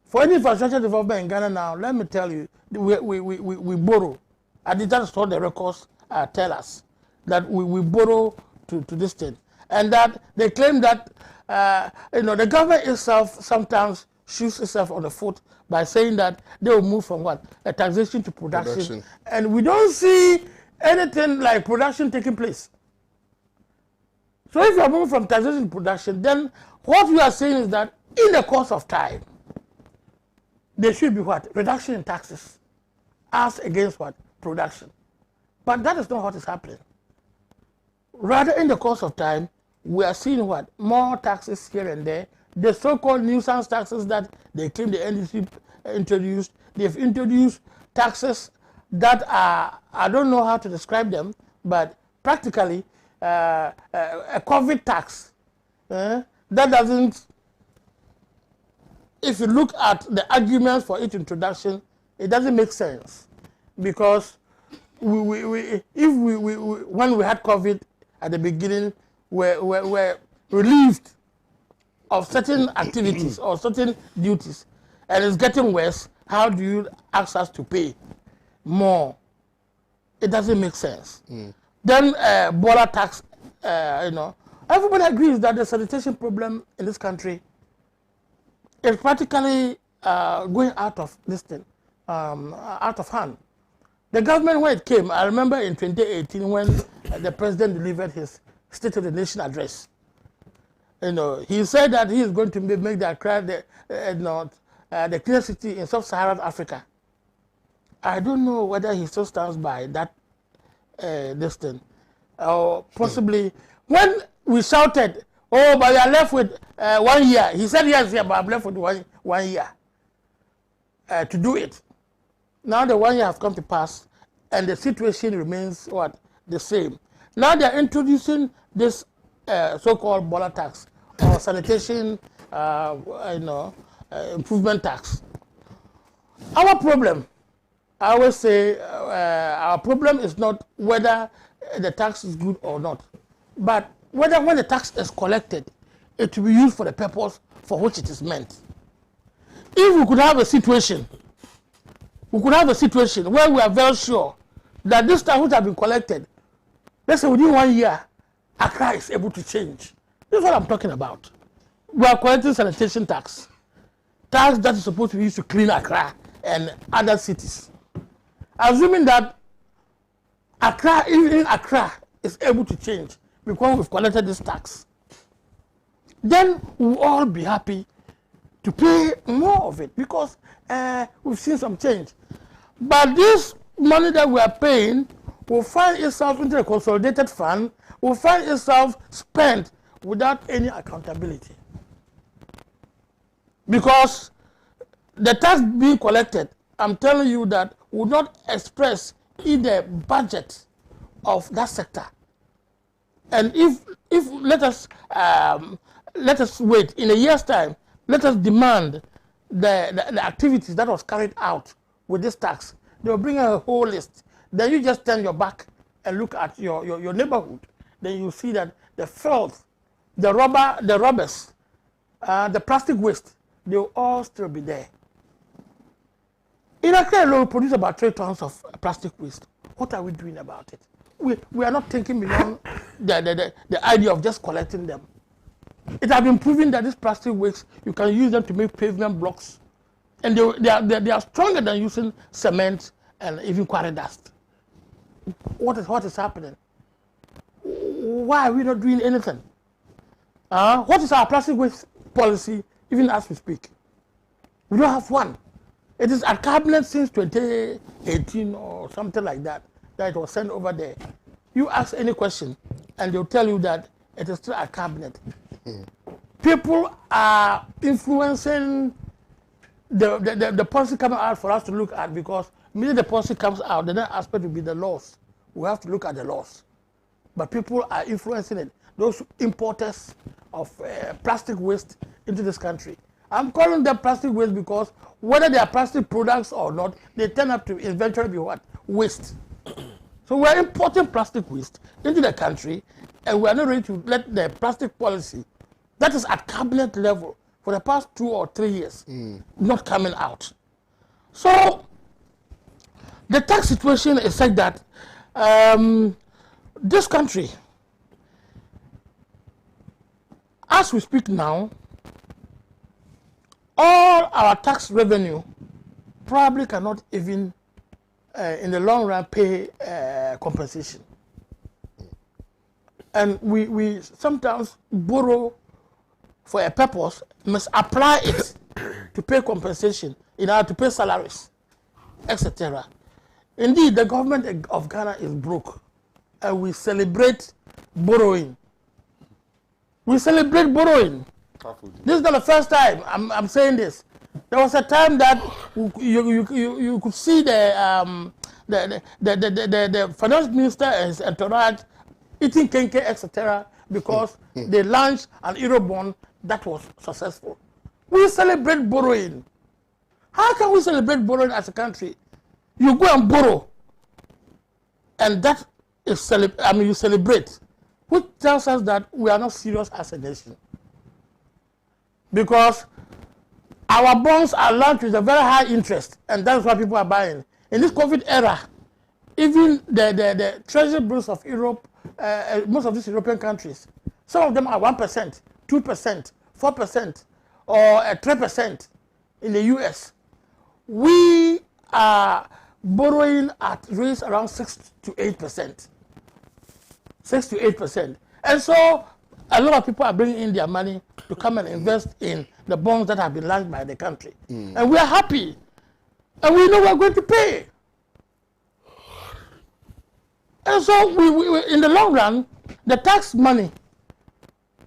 For any infrastructure development in Ghana now, let me tell you, we borrow. And that's what the records tell us, that we borrow to this thing. And that they claim that the government itself sometimes shoots itself on the foot by saying that they will move from what? A taxation to production. And we don't see anything like production taking place. So if you are moving from taxation to production, then what you are saying is that in the course of time, there should be what? Reduction in taxes as against what? Production. But that is not what is happening. Rather, in the course of time, we are seeing what? More taxes here and there. The so-called nuisance taxes that they claim the NDC introduced, they've introduced taxes that are, I don't know how to describe them, but practically a COVID tax that doesn't, if you look at the arguments for its introduction, it doesn't make sense, because when we had COVID at the beginning, we're relieved of certain activities or certain duties, and it's getting worse. How do you ask us to pay more? It doesn't make sense. Then border tax, everybody agrees that the sanitation problem in this country is practically going out of this thing, out of hand. The government, when it came, I remember in 2018 when the president delivered his State of the Nation address. He said that he is going to make the Accra the clean city in sub-Saharan Africa. I don't know whether he still stands by that this thing, or possibly when we shouted, "Oh, but you are left with 1 year." He said, "Yes, yeah, but I'm left with one year to do it." Now the 1 year has come to pass, and the situation remains what? The same. Now they are introducing this so-called border tax or sanitation, improvement tax. Our problem, I always say, our problem is not whether the tax is good or not, but whether when the tax is collected, it will be used for the purpose for which it is meant. If we could have a situation, where we are very sure that this tax which has been collected, let's say within 1 year, Accra is able to change. This is what I'm talking about. We are collecting sanitation tax that is supposed to be used to clean Accra and other cities. Assuming that even Accra is able to change because we've collected this tax, then we'll all be happy to pay more of it because we've seen some change. But this money that we are paying will find itself into a consolidated fund, will find itself spent without any accountability. Because the tax being collected, I'm telling you that will not express in the budget of that sector. And if let us wait in a year's time, let us demand the activities that was carried out with this tax. They will bring a whole list. Then you just turn your back and look at your neighborhood. Then you see that the filth, the rubbers, the plastic waste, they will all still be there. In Accra alone, we produce about 3 tons of plastic waste. What are we doing about it? We are not thinking beyond the idea of just collecting them. It has been proven that these plastic waste, you can use them to make pavement blocks. And they are stronger than using cement and even quarry dust. What is happening? Why are we not doing anything? What is our plastic waste policy, even as we speak? We don't have one. It is at cabinet since 2018 or something like that it was sent over there. You ask any question, and they'll tell you that it is still at cabinet. People are influencing the policy coming out for us to look at, because immediately the policy comes out, the next aspect will be the laws. We have to look at the laws. But people are influencing it. Those importers of plastic waste into this country. I'm calling them plastic waste because whether they are plastic products or not, they turn up to eventually be what? Waste. So we're importing plastic waste into the country, and we are not ready to let the plastic policy that is at cabinet level for the past 2 or 3 years not coming out. So the tax situation is such that this country, as we speak now, all our tax revenue probably cannot even, in the long run, pay compensation. and we sometimes borrow for a purpose, must apply it to pay compensation, in order to pay salaries, etc. Indeed, the government of Ghana is broke, and we celebrate borrowing. We celebrate borrowing. This is not the first time I'm saying this. There was a time that you could see the finance minister and his entourage eating kenke, etc., because they launched an Eurobond that was successful. We celebrate borrowing. How can we celebrate borrowing as a country? You go and borrow, and that is you celebrate, which tells us that we are not serious as a nation. Because our bonds are launched with a very high interest, and that's why people are buying. In this COVID era, even the treasury bills of Europe, most of these European countries, some of them are 1%, 2%, 4%, or 3% in the US. We are borrowing at rates around 6 to 8%. 6 to 8%. And so a lot of people are bringing in their money to come and invest in the bonds that have been launched by the country. And we are happy. And we know we are going to pay. And so we in the long run, the tax money,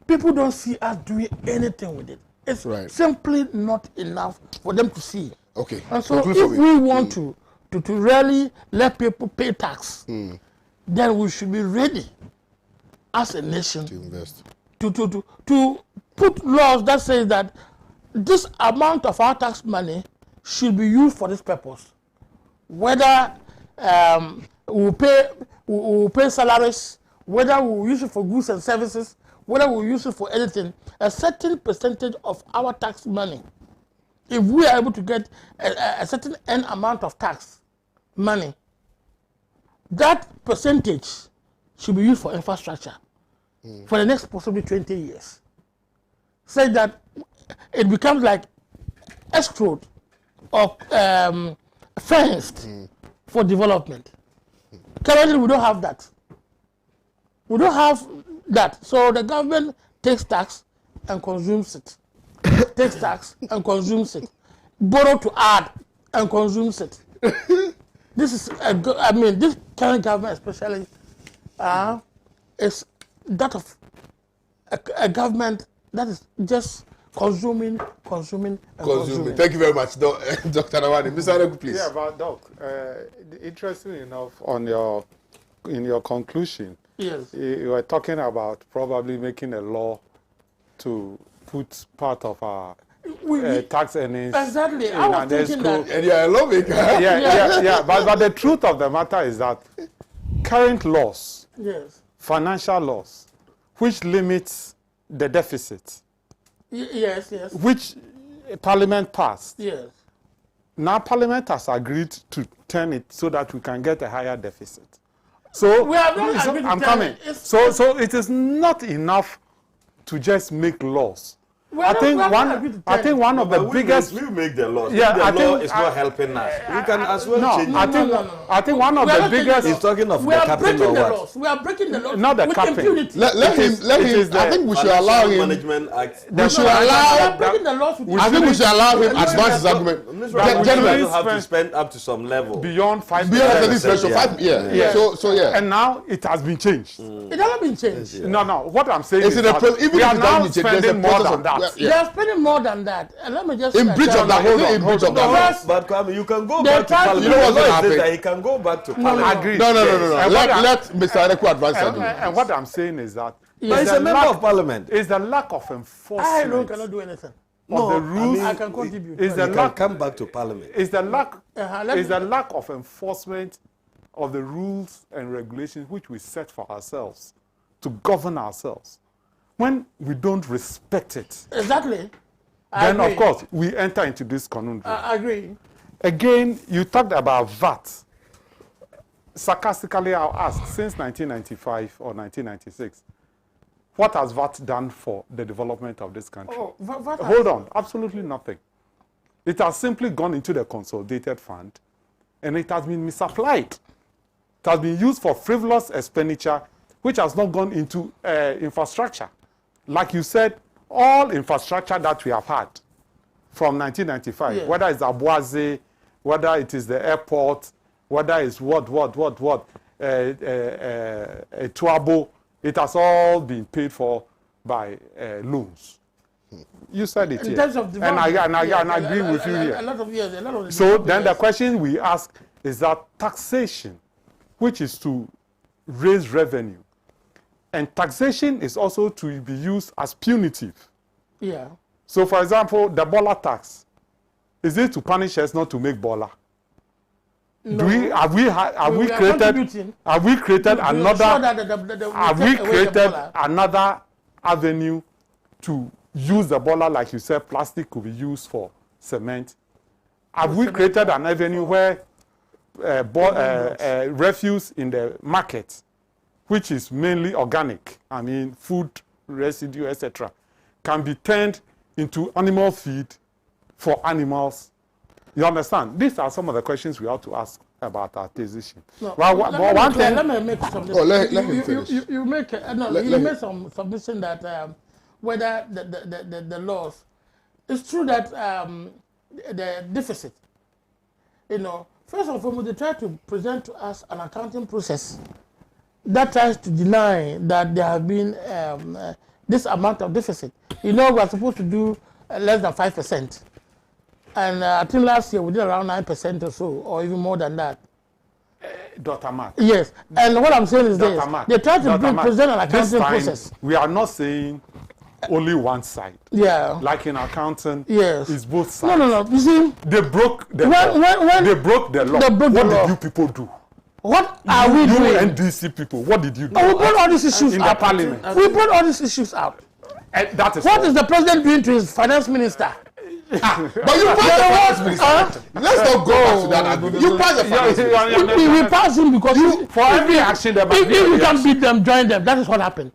people don't see us doing anything with it. It's simply not enough for them to see. Okay. And so if we want to really let people pay tax, then we should be ready as a nation to invest. To put laws that say that this amount of our tax money should be used for this purpose. Whether we will pay salaries, whether we will use it for goods and services, whether we will use it for anything, a certain percentage of our tax money, if we are able to get a certain end amount of tax money, that percentage should be used for infrastructure for the next possibly 20 years. Say that it becomes like escrow or fenced for development. Currently, we don't have that. We don't have that. So the government takes tax and consumes it. Takes tax and consumes it. Borrow to add and consumes it. This is, this current government especially is that of a government that is just consuming. Thank you very much, Dr. Nawani. Mr. Adeku, please. Yeah, but Doc, interesting enough in your conclusion, yes, you were talking about probably making a law to put part of our tax earnings. Exactly. I was thinking that. And you're a lawmaker. Yeah. But the truth of the matter is that current laws, Yes. financial laws, which limits the deficit, Yes. which Parliament passed. Yes. Now Parliament has agreed to turn it so that we can get a higher deficit. So We have not agreed to I'm turn coming. it. So it is not enough to just make laws. I think one of the biggest. We make the law. Yeah, the I law think is not helping us. We can as well change. I think one of the biggest. He's talking of We the are capping breaking or the what? laws. We are breaking the laws. Not the with capping. impunity. Let him. I think we should allow him. Management Act. We should We are allow. breaking the laws with I think we should allow him advance his argument. Gentlemen, you have to spend up to some level. Beyond 5%. Beyond the threshold, 5. Yeah. So yeah. And now it has been changed. It hasn't been changed. No. What I'm saying It's is in a that pro- even we if are it now doesn't change, there's a spending more process than of- that. yeah. They are spending more than that. And let me just In say breach of that, hold on, in breach of hold on. that. First, But Kwame, you can go The back to tax- Parliament. You know what's The law gonna is this, happen? that he can go back to Parliament. Agreed. No. And Let Mr. Adeku advance his argument. And what I'm saying is that But he's a member of Parliament. is the lack of I enforcement cannot do anything. of the rules. I can contribute. Is the He can lack come back to Parliament. is the lack let is me- the lack of enforcement of the rules and regulations which we set for ourselves to govern ourselves. When we don't respect it, Exactly. I then agree. of course we enter into this conundrum. I agree. Again, you talked about VAT. Sarcastically, I'll ask, since 1995 or 1996, what has VAT done for the development of this country? Hold on, absolutely nothing. It has simply gone into the consolidated fund and it has been misapplied. It has been used for frivolous expenditure which has not gone into infrastructure. Like you said, all infrastructure that we have had from 1995, whether it's Abuaze, whether it is the airport, whether it's Tuabo, it has all been paid for by loans. You said it in terms of and I agree with you here. A lot of years, a lot of So then the question we ask is that taxation, which is to raise revenue, and taxation is also to be used as punitive. Yeah. So, for example, the Bola tax, is it to punish us not to make Bola? No. Have we created another avenue to use the Bola, like you said, plastic could be used for cement? Have we created an avenue where refuse in the market, which is mainly organic, I mean food residue, etc., can be turned into animal feed for animals? You understand? These are some of the questions we ought to ask about our taxation. No, let me make some. Let him finish. You make you made some submission that whether the laws. It's true that the deficit. First and foremost, they try to present to us an accounting process that tries to deny that there have been this amount of deficit. We are supposed to do less than 5%. And I think last year we did around 9% or so, or even more than that. Dr. Mark. Yes. And what I'm saying is this. They try to present an accounting process. We are not saying only one side. Yeah. Like in accounting, yes, it's both sides. No. You see, they broke the law. They broke the law. What did you people do? What are we doing? You NDC people, what did you do? We brought all these issues in out. the parliament. We brought all these issues out. And that is what is the president doing to his finance minister? But you passed the finance minister. Let's not go back to that argument. You passed the finance minister. We passed him because for every action that if you can beat them, join them. That is what happened.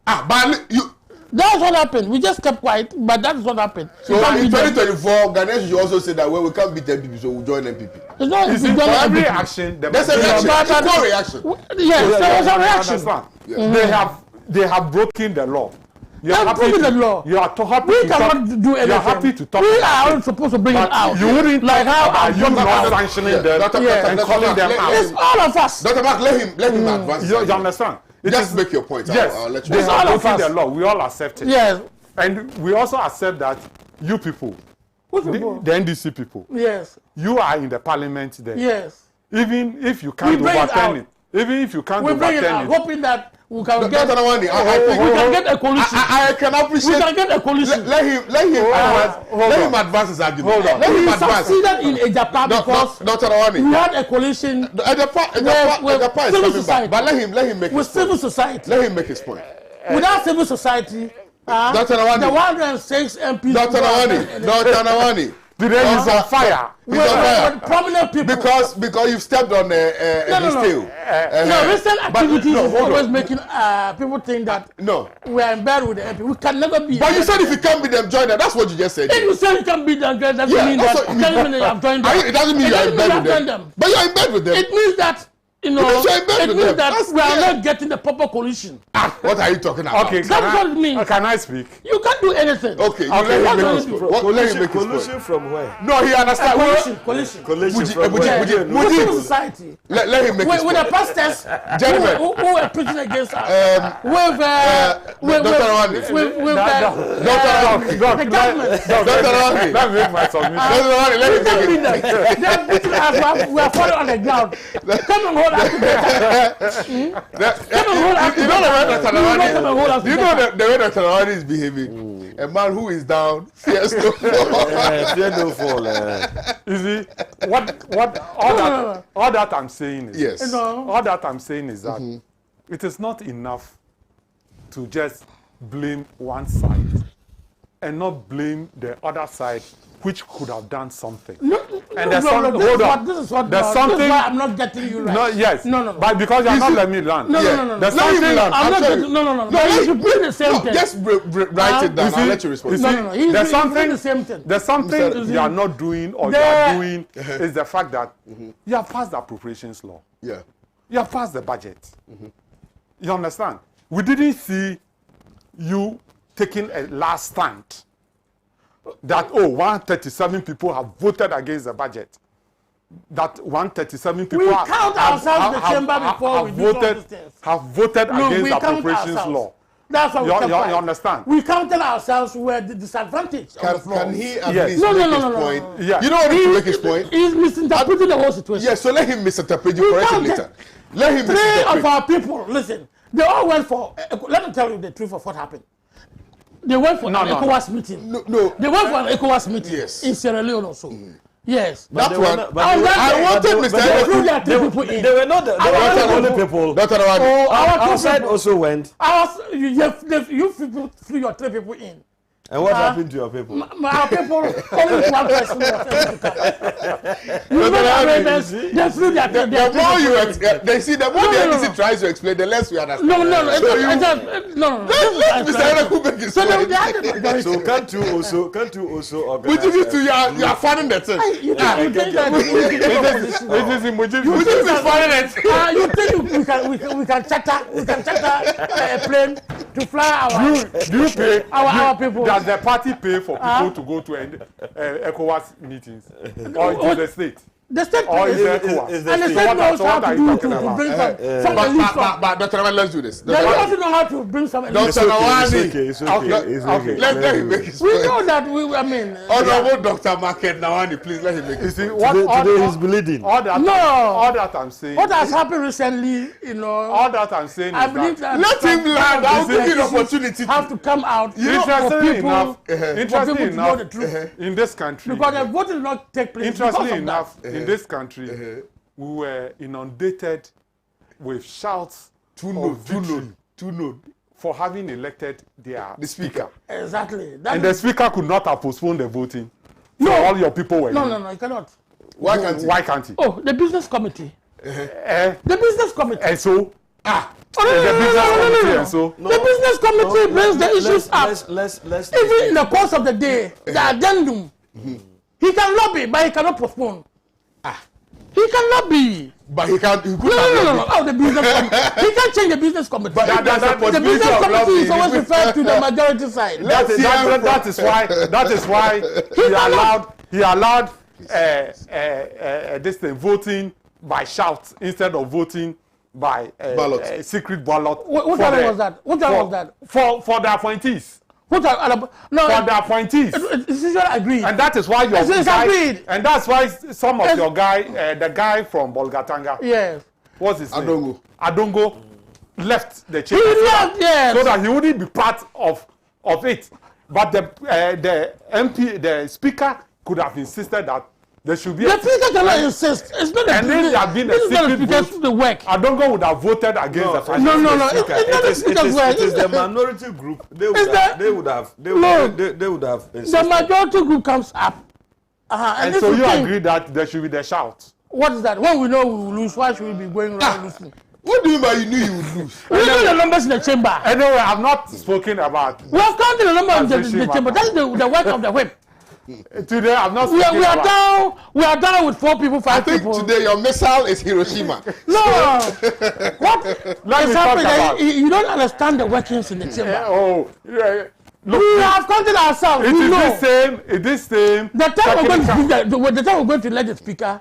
But you. That's what happened. We just kept quiet, but that's what happened. So in 2024, Ghanaians should also say that we can't beat MPP, so we'll join MPP. It's not, for every action, there's a reaction. Equal reaction. Yes, there was a reaction. Yeah. They have broken the law. You are happy the law. You are happy. We cannot do anything. You are happy to talk. We are supposed to bring it out. You wouldn't like how you not sanctioning them and calling them out. It's all of us. Dr. Mark, let him advance. You understand? Just make your point. Yes, I'll let you they have broken the law. We all accept it. Yes. And we also accept that you people, the NDC people, yes, you are in the parliament there. Yes. Even if you can't overturn it. Even if you can't overturn it. Hoping that we can get a coalition. I can appreciate. We can get a coalition. Let him advance his argument. Hold on. We succeeded in Ejapa because we had a coalition Ejapa is coming back. But let him make his point. With civil society. Let him make his point. Without civil society, Dr. Nawani, the 106 MPs. Dr. Nawani. The rain is on fire. He's on fire. Prominent people. Because you've stepped on his tail. Recent activities is always making people think that we are in bed with the MP. We can never be. But you said if you can't beat them, join them. That's what you just said. If you say you can beat them, that doesn't mean that you have joined them. It doesn't mean you are in bed with them. But you are in bed with them. It means that it means that we are not getting the proper coalition. What are you talking about? Okay, that's what it means. Can I speak? You can't do anything. Okay, let him make his point. Coalition from where? No, he understands. Coalition from where? Civil society. Let him make his point. With the pastors who were preaching against us. With the government. Let me make my submission. Let him make it. We are falling on the ground. Come and hold us together. Come and hold us together. Do you know the way Dr. Nawani is behaving? A man who is down fears no fall. Fear no fall. You see, all that I'm saying is, yes. All that I'm saying is that it is not enough to just blame one side and not blame the other side, which could have done something. This is what I'm not getting you right. No, yes. No. But because you're not letting me learn. No. There's something. I'm not getting. No. You should bring the same thing. Just write it down. I'll let you respond. No. There's something. The same thing. There's something you are not doing or you are doing is the fact that you have passed the appropriations law. Yeah. You have passed the budget. You understand? We didn't see you taking a last stand that, 137 people have voted against the budget. That 137 people We count ourselves in the chamber before we do all these things. have voted No, against we the count appropriations ourselves. law. That's how we You kept quiet. understand? We counted ourselves were the disadvantage on the floor. Can he at Yes. least No, make no, his no, no, point? no, no. Yeah. You don't want him to make his point? He's misinterpreting the whole situation. Yes, so let him misinterpret. You We correct him counted later. Let him Three misinterpret. of our people, listen, they all went for, let me tell you the truth of what happened. They went for an ECOWAS meeting. No. They went for an ECOWAS meeting Yes. in Sierra Leone also. Yes. That they one. were not- but I they were- wanted but Mr. They threw Ereku. their three people in. They were not the only people. Dr. Awani. Our side also went. You people threw your three people in. And what happened to your people? Our people, only one person was able to come. You know arrangements, they threw their The three more you people in. they see, the more No, the no, no, NDC no. tries to explain, the less we understand. No. Let Mr. Ereku make his So they point. had the majority. So can't you also Which organize? is it to you are funding the thing. You think that Which is funding it. you think we can charter a plane to fly Do you pay? our people? Does the party pay for people to go to ECOWAS meetings? Or it is the state? The state Or is pays. it ECOWAS? is the And the state. state knows So how what to are you do talking to about? bring some But, relief but, from. but, Dr. Awani, let's do this. They also know how to bring some relief. Dr. Awani. It's okay. Let him make his We point. know that I mean. Honorable Dr. Market Nawani, please let him make You his see, point. Today he's bleeding. all that I'm saying. What has happened recently, All that I'm saying I is believe that that Let him land. I'll give you an issues opportunity. have to come out for interestingly people, enough, for people to know the truth. in this country, Because the voting did not take place because interestingly of enough, that. in this country, we were inundated with shouts Too of victory no. for having elected their The speaker. Exactly. And the speaker could not have postponed the voting. So all your people were in. No, you cannot. Why can't he? Why can't he? Oh, the business committee. Eh, The business committee. and so, No. the business committee and so. The business committee brings the issues up. Let's Even in the course of the day, the addendum. He can lobby, but he cannot postpone. He can lobby. But he can't. He could No. Oh, the business committee. He can't change the business committee. But if there's a The possibility business of committee is lobbying, always referred to the majority side. That is why he allowed this thing, voting by shout instead of voting by Ballot. secret ballot. What time was that? What time was that? For the appointees. What time? No, For the appointees. it's usually agreed. And that is why your It's guy, agreed. and that's why some of Yes. your guy, the guy from Bolgatanga, Yes. what's his Adongo. name? Adongo left the He chamber left, yes. so that he wouldn't be part of it. But the MP, the speaker, could have insisted that there should be. The speaker cannot insist. It's not a And then there have been a this is not the secret speaker's vote. the work. Adongo would have voted against the president. No. It's not the speaker's work. It is the minority group. They would Is that- have. They would have. No. They would have. The insisted. majority group comes up. And this so is you the thing. agree that there should be the shout. What is that? When we know we will lose, why should we be going around losing? What do you mean by you knew you would lose? We know the numbers in the chamber. Anyway, I've not spoken about We have counted the number in the Taxation chamber. That's the work of the whip. today. I've not We spoken are about. down. We are down with 4 people, I 5 think people. today your missile is Hiroshima. No. What Let is me talk happening? about. You don't understand the workings in the chamber. Oh, yeah. Look, We have counted ourselves. it We is know. this same. It is time. The time we're going to technical- speak, the time we're going to let the speaker,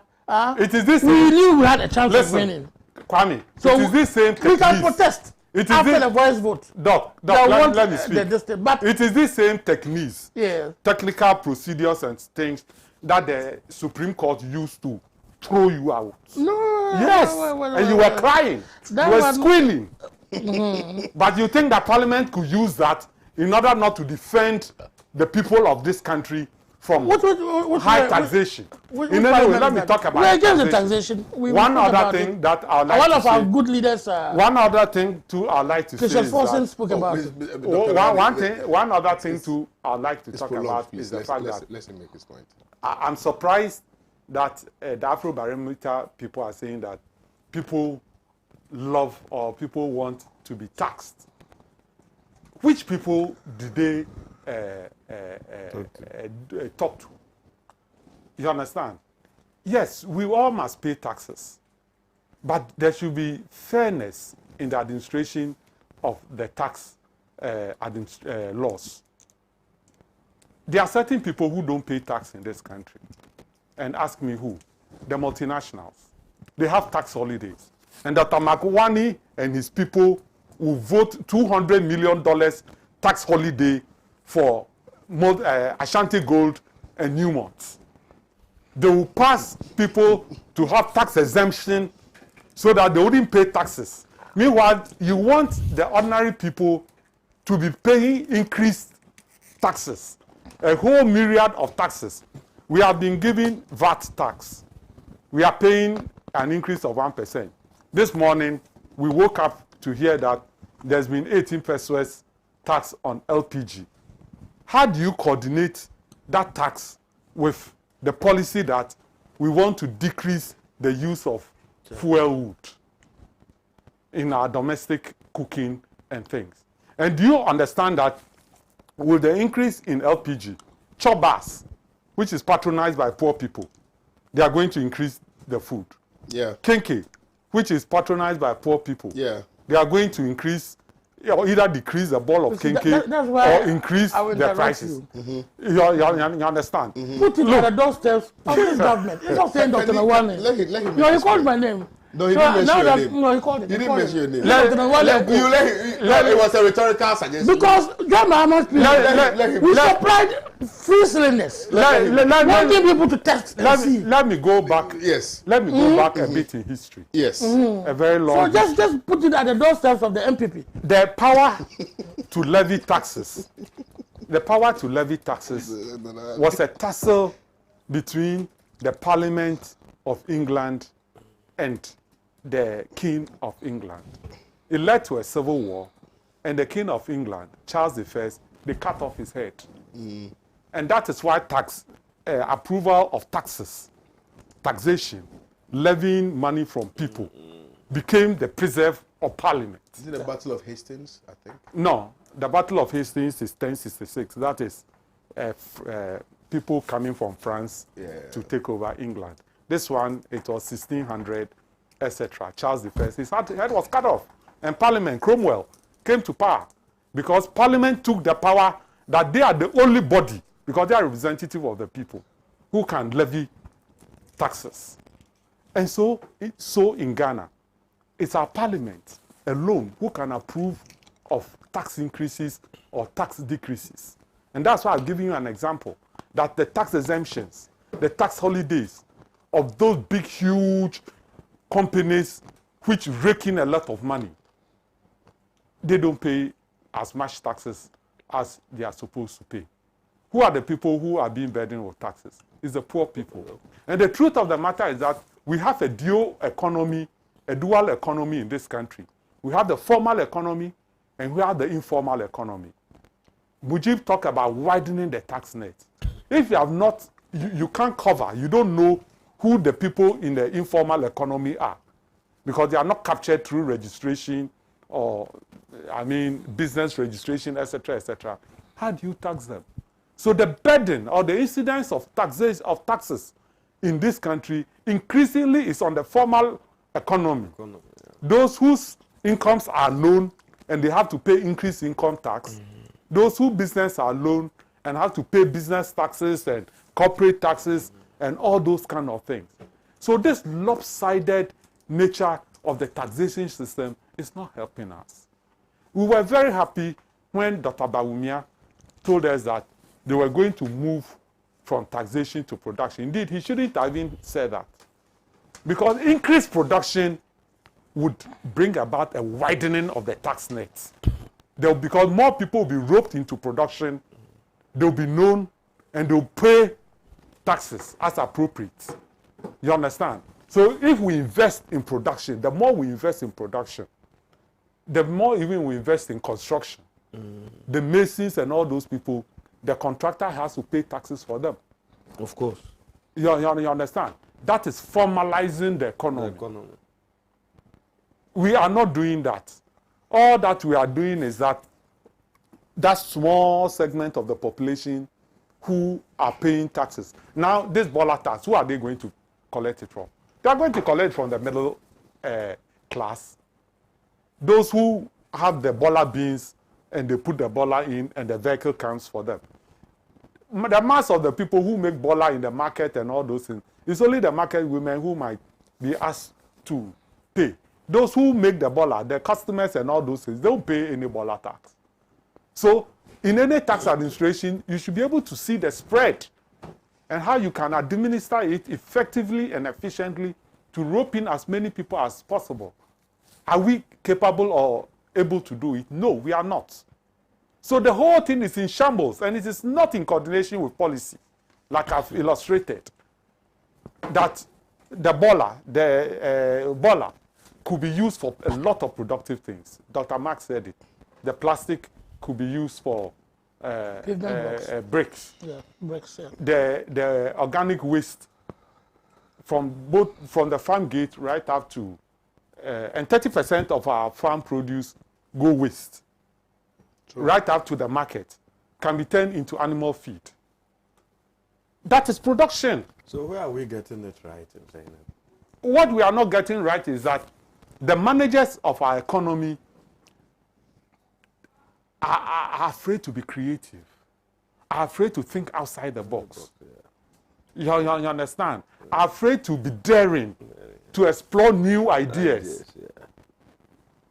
It is this we same. knew we had a chance of Listen, winning. Kwame. So it is this same. we can techniques. protest It is after this- the voice vote. Doc, They let want me speak. this thing. But It is this same techniques, yeah, technical procedures and things that the Supreme Court used to throw you out. no. Yes, and you were crying, That you were one- squealing. But you think that Parliament could use that in order not to defend the people of this country from What high taxation? Which In any way, parliament let is me that? talk about We're against the taxation. taxation. We One will talk other about thing it. that I would like One to of our say. good leaders, One other thing too I like to say Christian is Forson that spoke about it. one other thing too I like to talk about is the fact that Let him make his point. I'm surprised that the Afrobarometer people are saying that people love or people want to be taxed. Which people did they talk to? You understand? Yes, we all must pay taxes, but there should be fairness in the administration of the tax laws. There are certain people who don't pay tax in this country. And ask me who? The multinationals. They have tax holidays. And Dr. Makwani and his people will vote $200 million tax holiday for Ashanti Gold and Newmont. They will pass people to have tax exemption so that they wouldn't pay taxes. Meanwhile, you want the ordinary people to be paying increased taxes, a whole myriad of taxes. We have been giving VAT tax. We are paying an increase of 1%. This morning, we woke up to hear that there's been 18 pesos tax on LPG. How do you coordinate that tax with the policy that we want to decrease the use of fuel wood in our domestic cooking and things? And do you understand that with the increase in LPG, Chobas, which is patronized by poor people, they are going to increase the food. Yeah. Kenke, which is patronized by poor people, Yeah. they are going to increase or either decrease the ball of Kenke or increase the prices. You understand? Put it at the doorsteps of this government. It's not saying Dr. Nawani. Let him No, he called my name. No, he didn't mention your name. No, he called it. He didn't mention your name. It was a rhetorical suggestion. Because John Mahama's people, let him- we supplied free silliness. Wanting people to test and see. Let me go back. Yes. Let me go back a bit in history. Yes. A very long. So just put it at the doorsteps of the MPP. The power to levy taxes. The power to levy taxes was a tussle between the Parliament of England and the King of England. It led to a civil war, and the King of England, Charles I, they cut off his head. And that is why approval of taxes, taxation, levying money from people, became the preserve of Parliament. Is it the Battle of Hastings, I think? No, the Battle of Hastings is 1066. That is people coming from France to take over England. This one, it was 1600, etc. Charles I, his head was cut off. And Parliament, Cromwell, came to power because Parliament took the power that they are the only body, because they are representative of the people, who can levy taxes. And so in Ghana, it's our Parliament alone who can approve of tax increases or tax decreases. And that's why I've given you an example, that the tax exemptions, the tax holidays of those big, huge companies which rake in a lot of money, they don't pay as much taxes as they are supposed to pay. Who are the people who are being burdened with taxes? It's the poor people. And the truth of the matter is that we have a dual economy in this country. We have the formal economy and we have the informal economy. Mujib talked about widening the tax net. If you have not, you can't cover, you don't know who the people in the informal economy are, because they are not captured through registration or, business registration, etc., etc. How do you tax them? So the burden or the incidence of taxes in this country increasingly is on the formal economy. Those whose incomes are known and they have to pay increased income tax. Those whose business are known and have to pay business taxes and corporate taxes and all those kind of things. So this lopsided nature of the taxation system is not helping us. We were very happy when Dr. Bawumia told us that they were going to move from taxation to production. Indeed, he shouldn't have even said that, because increased production would bring about a widening of the tax nets. Because more people will be roped into production, they'll be known, and they'll pay taxes as appropriate. You understand? So if we invest in production, the more we invest in production, the more even we invest in construction. The masons and all those people, the contractor has to pay taxes for them. Of course. You understand? That is formalizing the economy. We are not doing that. All that we are doing is that small segment of the population who are paying taxes. Now, this Bola tax, who are they going to collect it from? They are going to collect it from the middle class. those who have the bola beans and they put the bola in and the vehicle comes for them. The mass of the people who make bola in the market and all those things, it's only the market women who might be asked to pay. Those who make the bola, the customers and all those things, they don't pay any bola tax. So in any tax administration, you should be able to see the spread and how you can administer it effectively and efficiently to rope in as many people as possible. Are we capable or able to do it? No, we are not. So the whole thing is in shambles, and it is not in coordination with policy, like I've illustrated. That the bola could be used for a lot of productive things. Dr. Mark said it. The plastic could be used for bricks. Yeah, bricks. Yeah. The organic waste from the farm gate right up to, and 30% of our farm produce go waste. True. Right up to the market can be turned into animal feed. That is production. So where are we getting it right in saying it? What we are not getting right is that the managers of our economy are afraid to be creative, are afraid to think outside the box. You understand? Are afraid to be daring, to explore new ideas.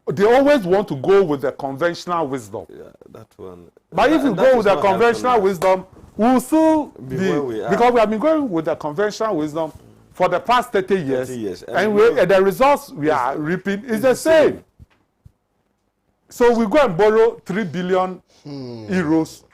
They always want to go with the conventional wisdom. Yeah, that one. But if you go with the conventional wisdom, we'll still be, because we have been going with the conventional wisdom for the past 30 years. And the results we are reaping is the same. So we go and borrow 3 billion euros.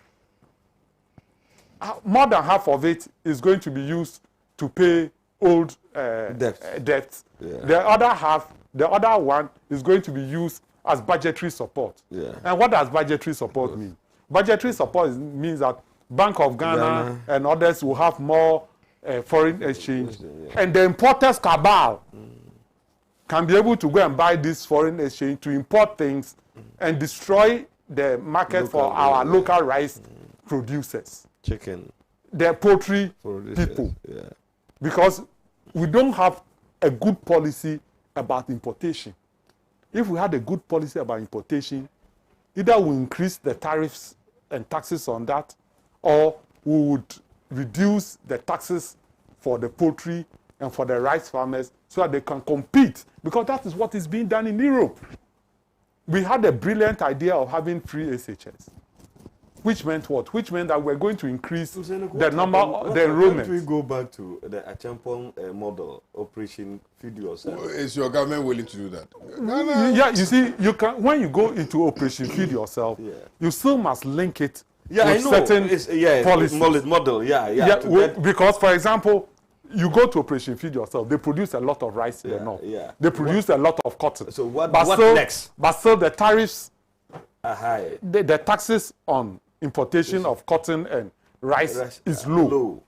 More than half of it is going to be used to pay old debts. Yeah. The other one is going to be used as budgetary support. Yeah. And what does budgetary support mean? Budgetary support means that Bank of Ghana and others will have more foreign exchange. Yeah. And the importers cabal can be able to go and buy this foreign exchange to import things and destroy the market for our local rice producers. Chicken. The poultry people. Yeah. Because we don't have a good policy about importation. If we had a good policy about importation, either we increase the tariffs and taxes on that, or we would reduce the taxes for the poultry and for the rice farmers so that they can compete, because that is what is being done in Europe. We had a brilliant idea of having free SHS, which meant what? Which meant that we're going to increase the number of the enrollment. We go back to the Achampong model, Operation Feed Yourself. Is your government willing to do that? Yeah, you see, you can, when you go into Operation Feed Yourself, you still must link it with certain policies. Model, because, for example, you go to Operation Feed Yourself, they produce a lot of rice in the north. Yeah. They produce a lot of cotton. So what next? But still the tariffs are high. The taxes on importation of cotton and rice is low.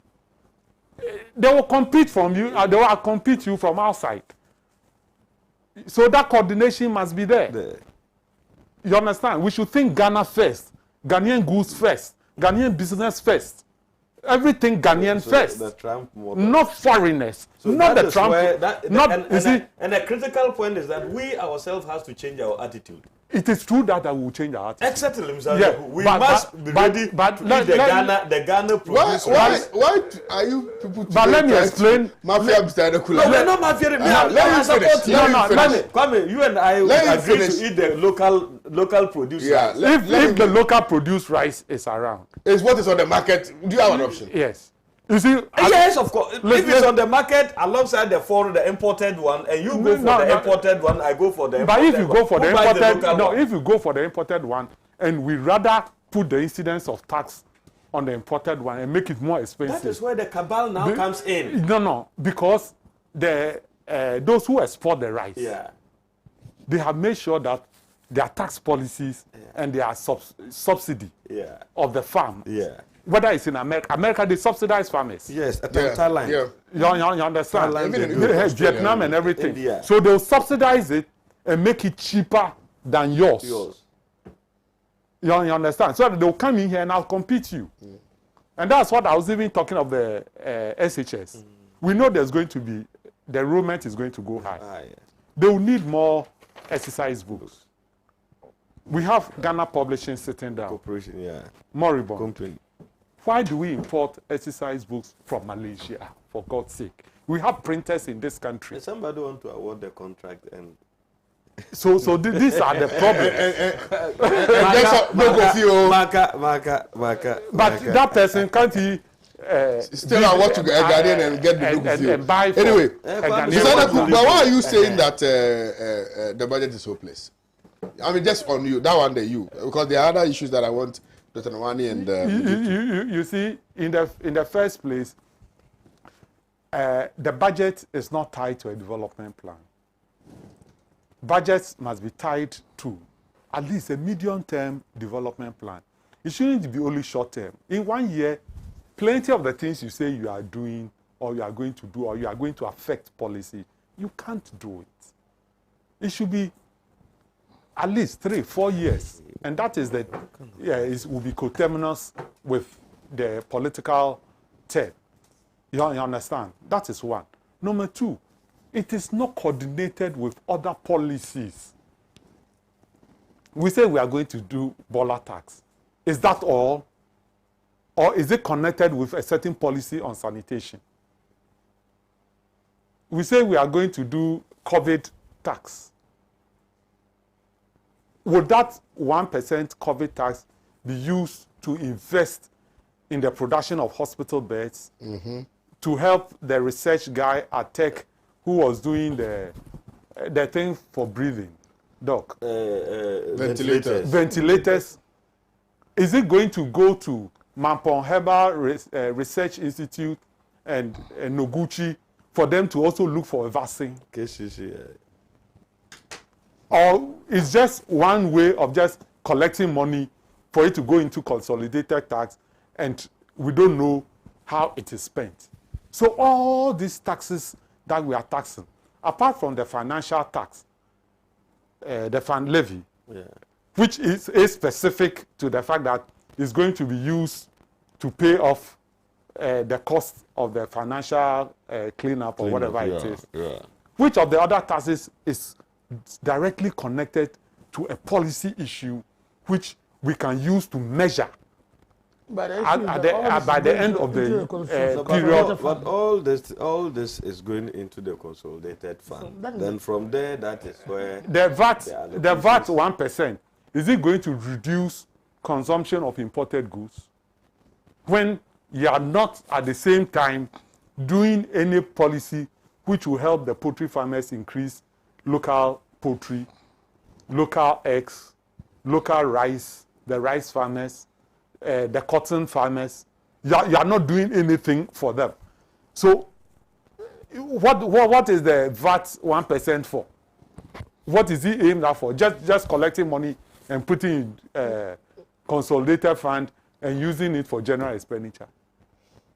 They will compete from you, they will compete you from outside. So that coordination must be there. You understand? We should think Ghana first, Ghanaian goods first, Ghanaian business first. Everything Ghanaian first, the Trump model. Not foreigners, so not the Trump. And a critical point is that we ourselves have to change our attitude. It is true that we will change our attitude. Exactly, Mr. We must be ready to the Ghana produce. Why are you people? But let me explain. Mafia, Mr. No, we're not mafia. Kwame, you and I agree to eat the local produce. Yeah, if the local produce rice is around, is what is on the market. Do you have an option? Yes. You see, yes, of course. If it's on the market alongside the imported one, and you go for the imported one, I go for the imported one. But if you go for the imported, if you go for the imported one, and we rather put the incidence of tax on the imported one and make it more expensive. That is where the cabal now comes in. No, because those who export the rice, they have made sure that their tax policies and their subsidy of the farm. Whether it's in America, they subsidize farmers. Yes, at the Thailand. You understand? Vietnam and everything. India. So they'll subsidize it and make it cheaper than yours. You understand? So they'll come in here and I'll compete you. And that's what I was even talking of the SHS. We know there's going to be, the enrollment is going to go high. They will need more exercise books. We have Ghana Publishing sitting down. Corporation, yeah. Moribund. Company. Why do we import exercise books from Malaysia, for God's sake? We have printers in this country. Somebody want to award the contract and So these are the problems. But that person can't he still I want to go Ghanaian and get the book with you. And buy Anyway, Ghanaian but why are you saying that the budget is hopeless? I mean, just on you, that one day you, because there are other issues that I want Dr. Nwani and you see, in the first place, the budget is not tied to a development plan. Budgets must be tied to at least a medium-term development plan. It shouldn't be only short-term. In 1 year, plenty of the things you say you are doing or you are going to do or you are going to affect policy, you can't do it. It should be at least 3-4 years. And that is the, it will be coterminous with the political term. You understand? That is one. Number two, it is not coordinated with other policies. We say we are going to do Bola tax. Is that all? Or is it connected with a certain policy on sanitation? We say we are going to do COVID tax. Would that 1% COVID tax be used to invest in the production of hospital beds, to help the research guy at Tech who was doing the thing for breathing, doc? ventilators. Ventilators. Is it going to go to Mampong Herbal Research Institute and Noguchi for them to also look for a vaccine? Or it's just one way of just collecting money for it to go into consolidated tax, and we don't know how it is spent. So all these taxes that we are taxing, apart from the financial tax, the fund levy, which is specific to the fact that it's going to be used to pay off the cost of the financial cleanup or whatever it is. Which of the other taxes is directly connected to a policy issue which we can use to measure by the end of the period? But all this is going into the consolidated fund. So then from there, that is where the VAT 1%, is it going to reduce consumption of imported goods when you are not at the same time doing any policy which will help the poultry farmers increase local poultry, local eggs, local rice, the rice farmers, the cotton farmers? You are not doing anything for them. So what is the VAT 1% for? What is it aimed at for? Just collecting money and putting in consolidated fund and using it for general expenditure.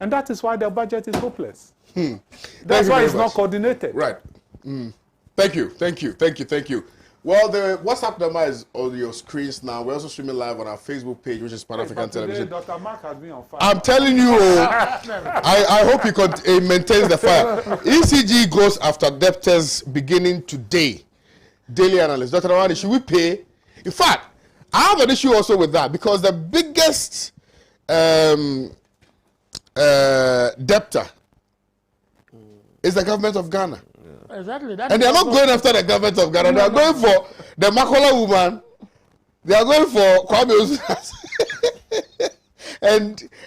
And that is why the budget is hopeless. That's why it's not coordinated. Right. Thank you. Well, the WhatsApp number is on your screens now. We're also streaming live on our Facebook page, which is Pan African Television. Dr. Mark has been on fire. I'm telling you, I hope he maintains the fire. ECG goes after debtors beginning today. Daily analyst. Dr. Nwani, should we pay? In fact, I have an issue also with that because the biggest debtor is the government of Ghana. Exactly. And they are not going after the government of Ghana. They are going for the Makola woman. They are going for Kwame Owusu.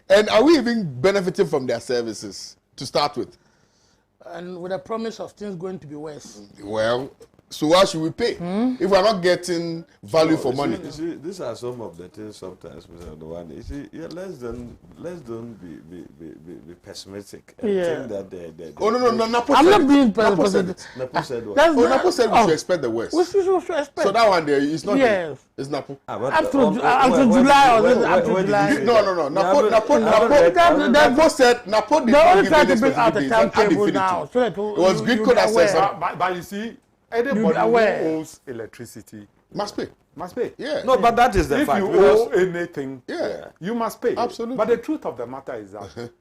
and are we even benefiting from their services to start with? And with a promise of things going to be worse. Well, so why should we pay if we are not getting value for money? You see, these are some of the things sometimes, Mr. Nwani. You see, let's don't be pessimistic and think that Oh no, Napo I'm not being Napo said it. Napo said what? Napo said we should expect the worst. We should expect. So that one there is not. Yes. It's Napo. Up to July or up to July. No. Napo said Napo did They not only give try any to bring out the specific timetable date. now. So It was good code that says But you see, anybody who owes electricity must pay. must pay. Yeah. No, but that is the If fact. you owe anything, Yeah. you must pay. Absolutely. But the truth of the matter is that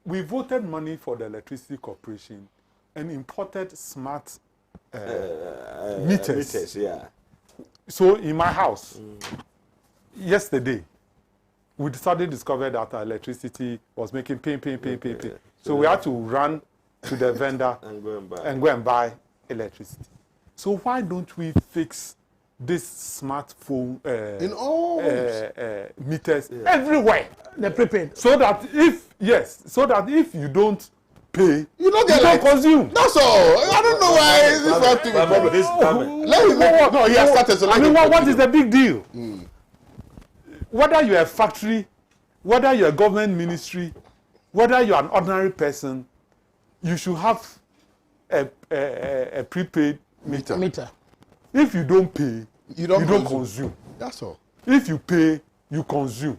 we voted money for the electricity corporation and imported smart meters. Yeah. So in my house, yesterday, we suddenly discovered that our electricity was making ping. So we had to run to the vendor and go and buy electricity. So why don't we fix this smartphone in all meters everywhere? The prepaid. So that if you don't pay, you don't get don't consume. That's all. I don't know why this has to be problem. Let him make. No, he has started. So I mean, what is the big deal? Whether you're a factory, whether you're a government ministry, whether you're an ordinary person, you should have a prepaid meter. If you don't pay, you don't consume. That's all. If you pay, you consume.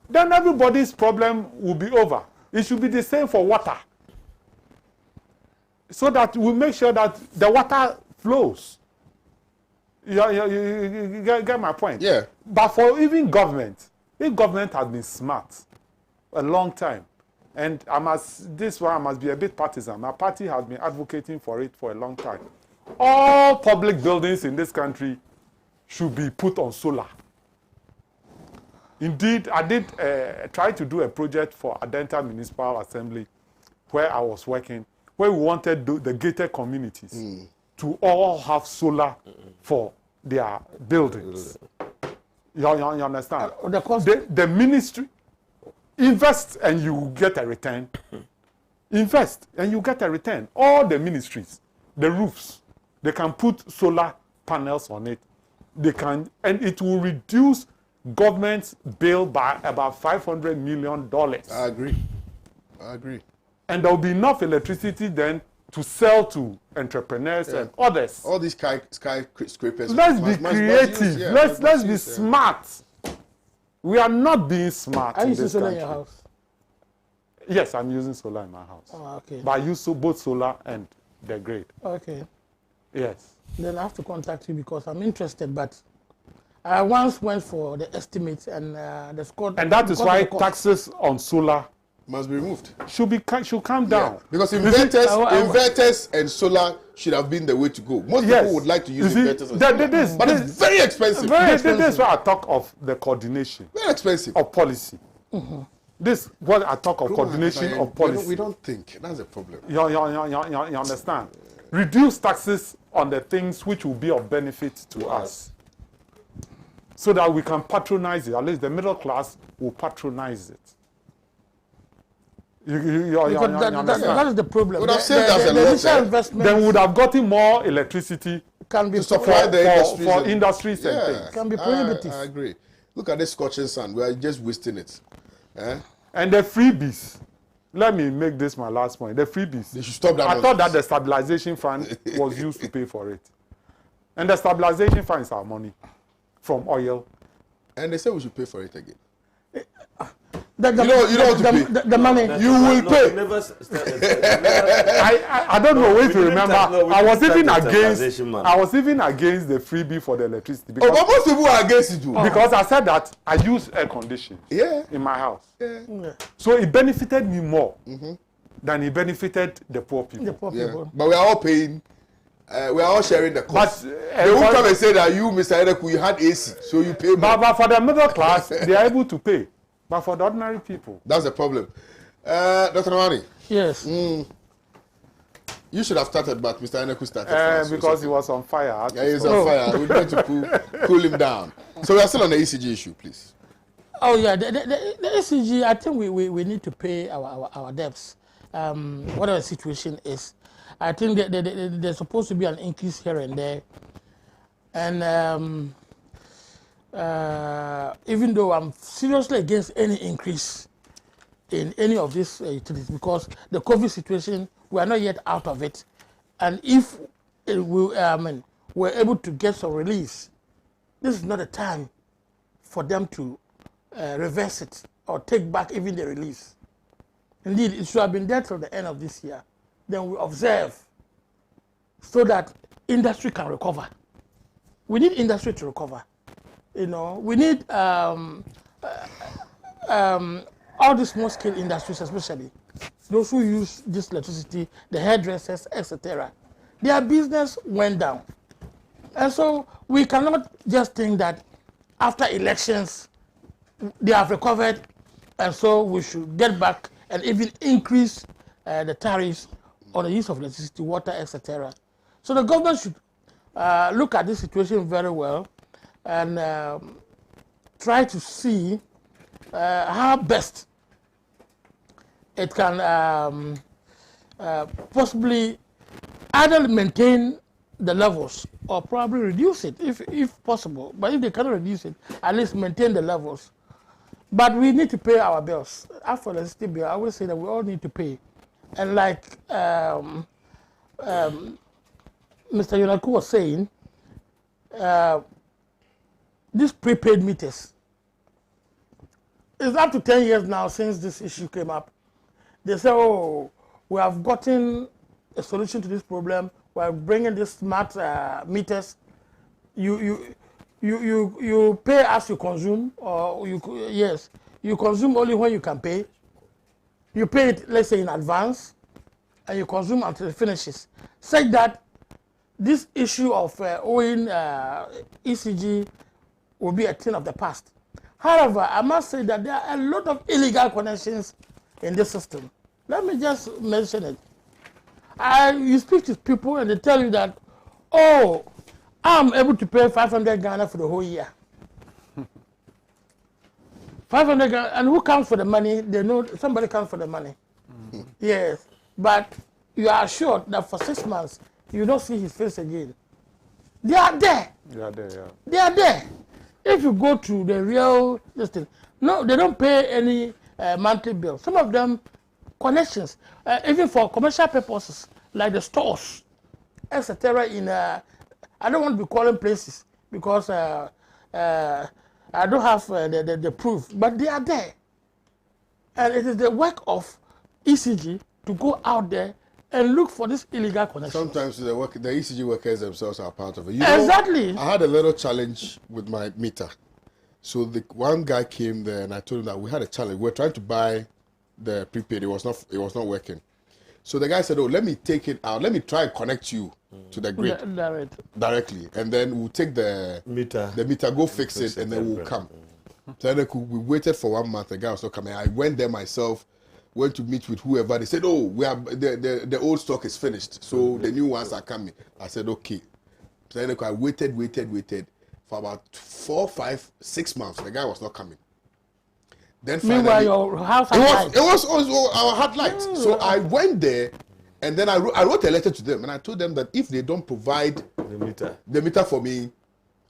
Then everybody's problem will be over. It should be the same for water. So that we make sure that the water flows. You get my point? Yeah. But for even government, if government has been smart a long time, and I must be a bit partisan. My party has been advocating for it for a long time. All public buildings in this country should be put on solar. Indeed, I did try to do a project for Adenta Municipal Assembly where I was working, where we wanted the gated communities to all have solar for their buildings. You understand? The ministry, invest and you get a return. Invest and you get a return. All the ministries, the roofs, they can put solar panels on it. They can, and it will reduce government's bill by about $500 million. I agree. And there will be enough electricity then to sell to entrepreneurs and others. All these skyscrapers. Let's be creative. Let's be smart. We are not being smart. Are you in this using solar in country. your house? Yes, I'm using solar in my house. Oh, okay. But I use both solar and the grid. Okay. Yes. Then I have to contact you because I'm interested. But I once went for the estimates and the score. And that is why taxes on solar must be removed. Should come down. Yeah. Because inverters and solar should have been the way to go. Most people would like to use inverters and solar, but it's very expensive. That's why I talk of the coordination. Very expensive. Of policy. This what I talk of coordination of policy. We don't think. That's a problem. You understand? Reduce taxes on the things which will be of benefit to us. So that we can patronize it. At least the middle class will patronize it. That is the problem. Would have saved us a lot. Investment then we would have gotten more electricity can be to supply the industries and things. Can be prohibitive. I agree. Look at this scorching sun. We are just wasting it. And the freebies. Let me make this my last point. The freebies. They should stop that. I thought that the stabilization fund was used to pay for it. And the stabilization fund is our money from oil. And they say we should pay for it again. The money. You will pay. I don't know if you remember. I was even against the freebie for the electricity. Because, but most people are against it too. Because I said that I use air conditioning in my house. Yeah. So it benefited me more than it benefited the poor people. The poor people. But we are all paying. We are all sharing the cost. They won't come and say that you, Mr. Edeku, you had AC, so you pay more. But for the middle class, they are able to pay. But for the ordinary people. That's the problem. Dr. Nawani. Yes. You should have started, but Mr. Edeku started. Because he was on fire. Yeah, he's on fire. We need to cool him down. So we are still on the ECG issue, please. Oh, yeah. The ECG, I think we need to pay our debts. Whatever the situation is. I think that there's supposed to be an increase here and there. And even though I'm seriously against any increase in any of these utilities, because the COVID situation, we are not yet out of it. And if we're able to get some release, this is not the time for them to reverse it or take back even the release. Indeed, it should have been there till the end of this year. Then we observe so that industry can recover. We need industry to recover. We need all the small-scale industries, especially those who use this electricity, the hairdressers, etc. Their business went down. And so we cannot just think that after elections they have recovered, and so we should get back and even increase the tariffs on the use of electricity, water, etc. So the government should look at this situation very well and try to see how best it can possibly either maintain the levels or probably reduce it if possible. But if they cannot reduce it, at least maintain the levels. But we need to pay our bills. After the electricity bill, I always say that we all need to pay. And like Mr. Yonaku was saying, these prepaid meters, it's up to 10 years now since this issue came up. They say, oh, we have gotten a solution to this problem. We're bringing these smart meters. You pay as you consume, or you consume only when you can pay. You pay it, let's say, in advance, and you consume until it finishes. Such that this issue of owing ECG will be a thing of the past. However, I must say that there are a lot of illegal connections in this system. Let me just mention it. You speak to people and they tell you that, oh, I'm able to pay 500 Ghana for the whole year. 500 Ghana, and who comes for the money? They know somebody comes for the money. Yes, but you are assured that for 6 months, you don't see his face again. They are there. They are there, yeah. They are there. If you go to the real thing, no, they don't pay any monthly bill. Some of them, connections, even for commercial purposes, like the stores, etc. I don't want to be calling places because I don't have the proof, but they are there. And it is the work of ECG to go out there and look for this illegal connection. Sometimes the ECG workers themselves are part of it. Exactly. I had a little challenge with my meter. So one guy came there and I told him that we had a challenge. We were trying to buy the prepaid. It was not working. So the guy said, oh, let me take it out. Let me try and connect you to the grid directly. And then we'll take the meter, go fix it, and then we'll come. So then we waited for 1 month. The guy was not coming. I went there myself, went to meet with whoever. They said, oh, we have the old stock is finished. So the new ones are coming. I said, okay. So then I waited for about 4, 5, 6 months. The guy was not coming. Then finally, meanwhile, your house had lights. It was also our hard lights. So I went there, and then I wrote a letter to them, and I told them that if they don't provide the meter for me,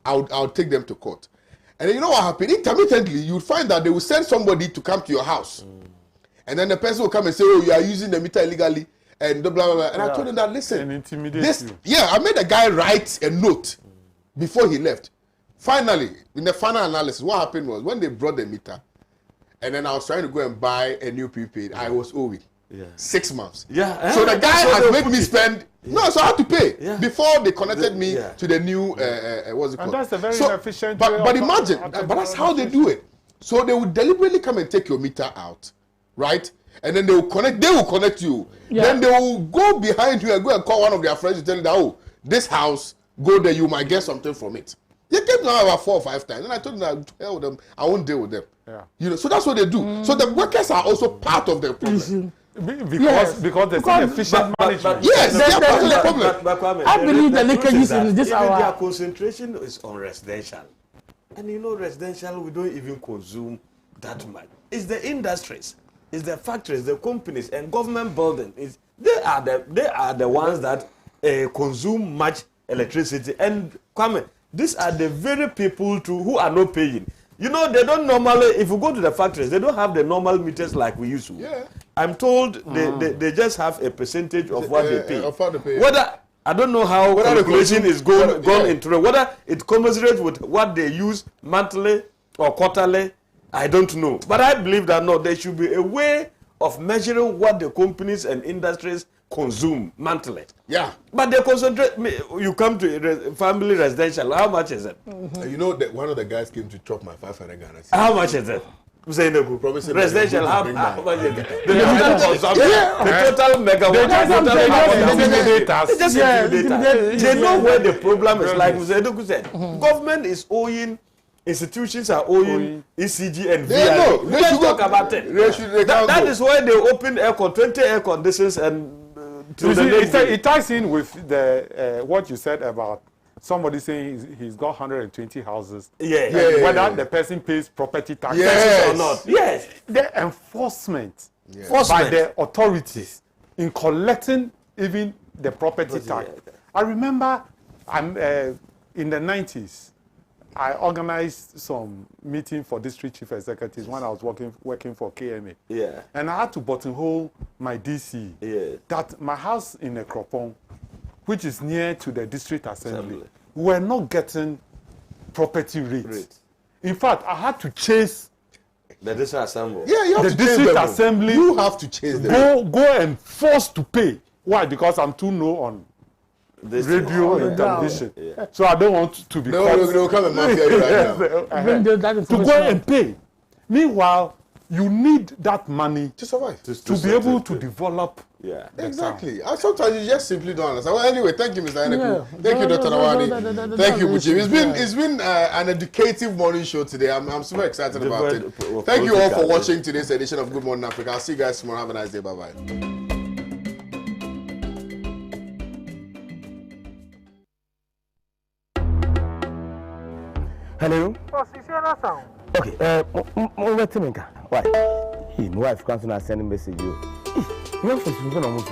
I'll take them to court. And then you know what happened? Intermittently, you'll find that they will send somebody to come to your house, and then the person will come and say, "Oh, you are using the meter illegally," and blah blah blah. And I told them that, listen, and intimidate you. Yeah, I made the guy write a note before he left. Finally, in the final analysis, what happened was when they brought the meter. And then I was trying to go and buy a new prepaid. I was owing 6 months. Yeah. So the guy has made me spend. No, so I had to pay before they connected me to the new. What's it called? And that's a very inefficient way. But imagine, but that's how they do it. So they would deliberately come and take your meter out, right? And then they will connect. They will connect you. Yeah. Then they will go behind you and go and call one of their friends to tell you that, oh, this house, go there, you might get something from it. They came down about 4 or 5 times, and I told them that hell with them, I won't deal with them. Yeah. You know, so that's what they do. So the workers are also part of the problem. Because there's inefficient management. Yes, they are part of the problem. I believe the leakages in this hour. Their concentration is on residential. And you know, residential, we don't even consume that much. It's the industries, it's the factories, the companies, and government buildings. They are the ones that consume much electricity. And Kwame, these are the very people who are not paying. You know, they don't normally, if you go to the factories, they don't have the normal meters like we used to. Yeah. I'm told they just have a percentage of what they pay. Whether, I don't know how calculation is gone into it. Whether it commensurates with what they use monthly or quarterly, I don't know. But I believe that no, there should be a way of measuring what the companies and industries consume monthly. Yeah. But they concentrate. You come to family residential. How much is it? You know that one of the guys came to chop my 500 Ghana. How much is it? Residential how much the total megawatt. They know where the problem is. Like Mr. said, government is owing, institutions are owing ECG and VI. Let's talk about it. That is why they open 20 air conditions and it ties in with the what you said about somebody saying he's got 120 houses. Whether the person pays property taxes or not. Yes. The enforcement by the authorities in collecting even the property tax. I remember in the 90s, I organized some meeting for district chief executives when I was working for KMA. And I had to buttonhole my DC that my house in Ekropong, which is near to the district assembly, were not getting property rates. In fact, I had to chase the district assembly. You have the to district them. assembly. You have to chase them. Go and force to pay. Why? Because I'm too low on radio and television. So I don't want to be caught. No, come and mafia you right now. To go and pay. Meanwhile, you need that money To survive. to be able to develop. Exactly. Sometimes you just simply don't understand. Well, anyway, thank you, Mr. Eneku. Thank you, Dr. Nawani. Thank you, Buchi. It's been an educative morning show today. I'm super excited about it. Thank you all for watching today's edition of Good Morning Africa. I'll see you guys tomorrow. Have a nice day. Bye-bye. Hello? Okay, wait a minute. Why? My wife comes and send a message. You have to speak on almost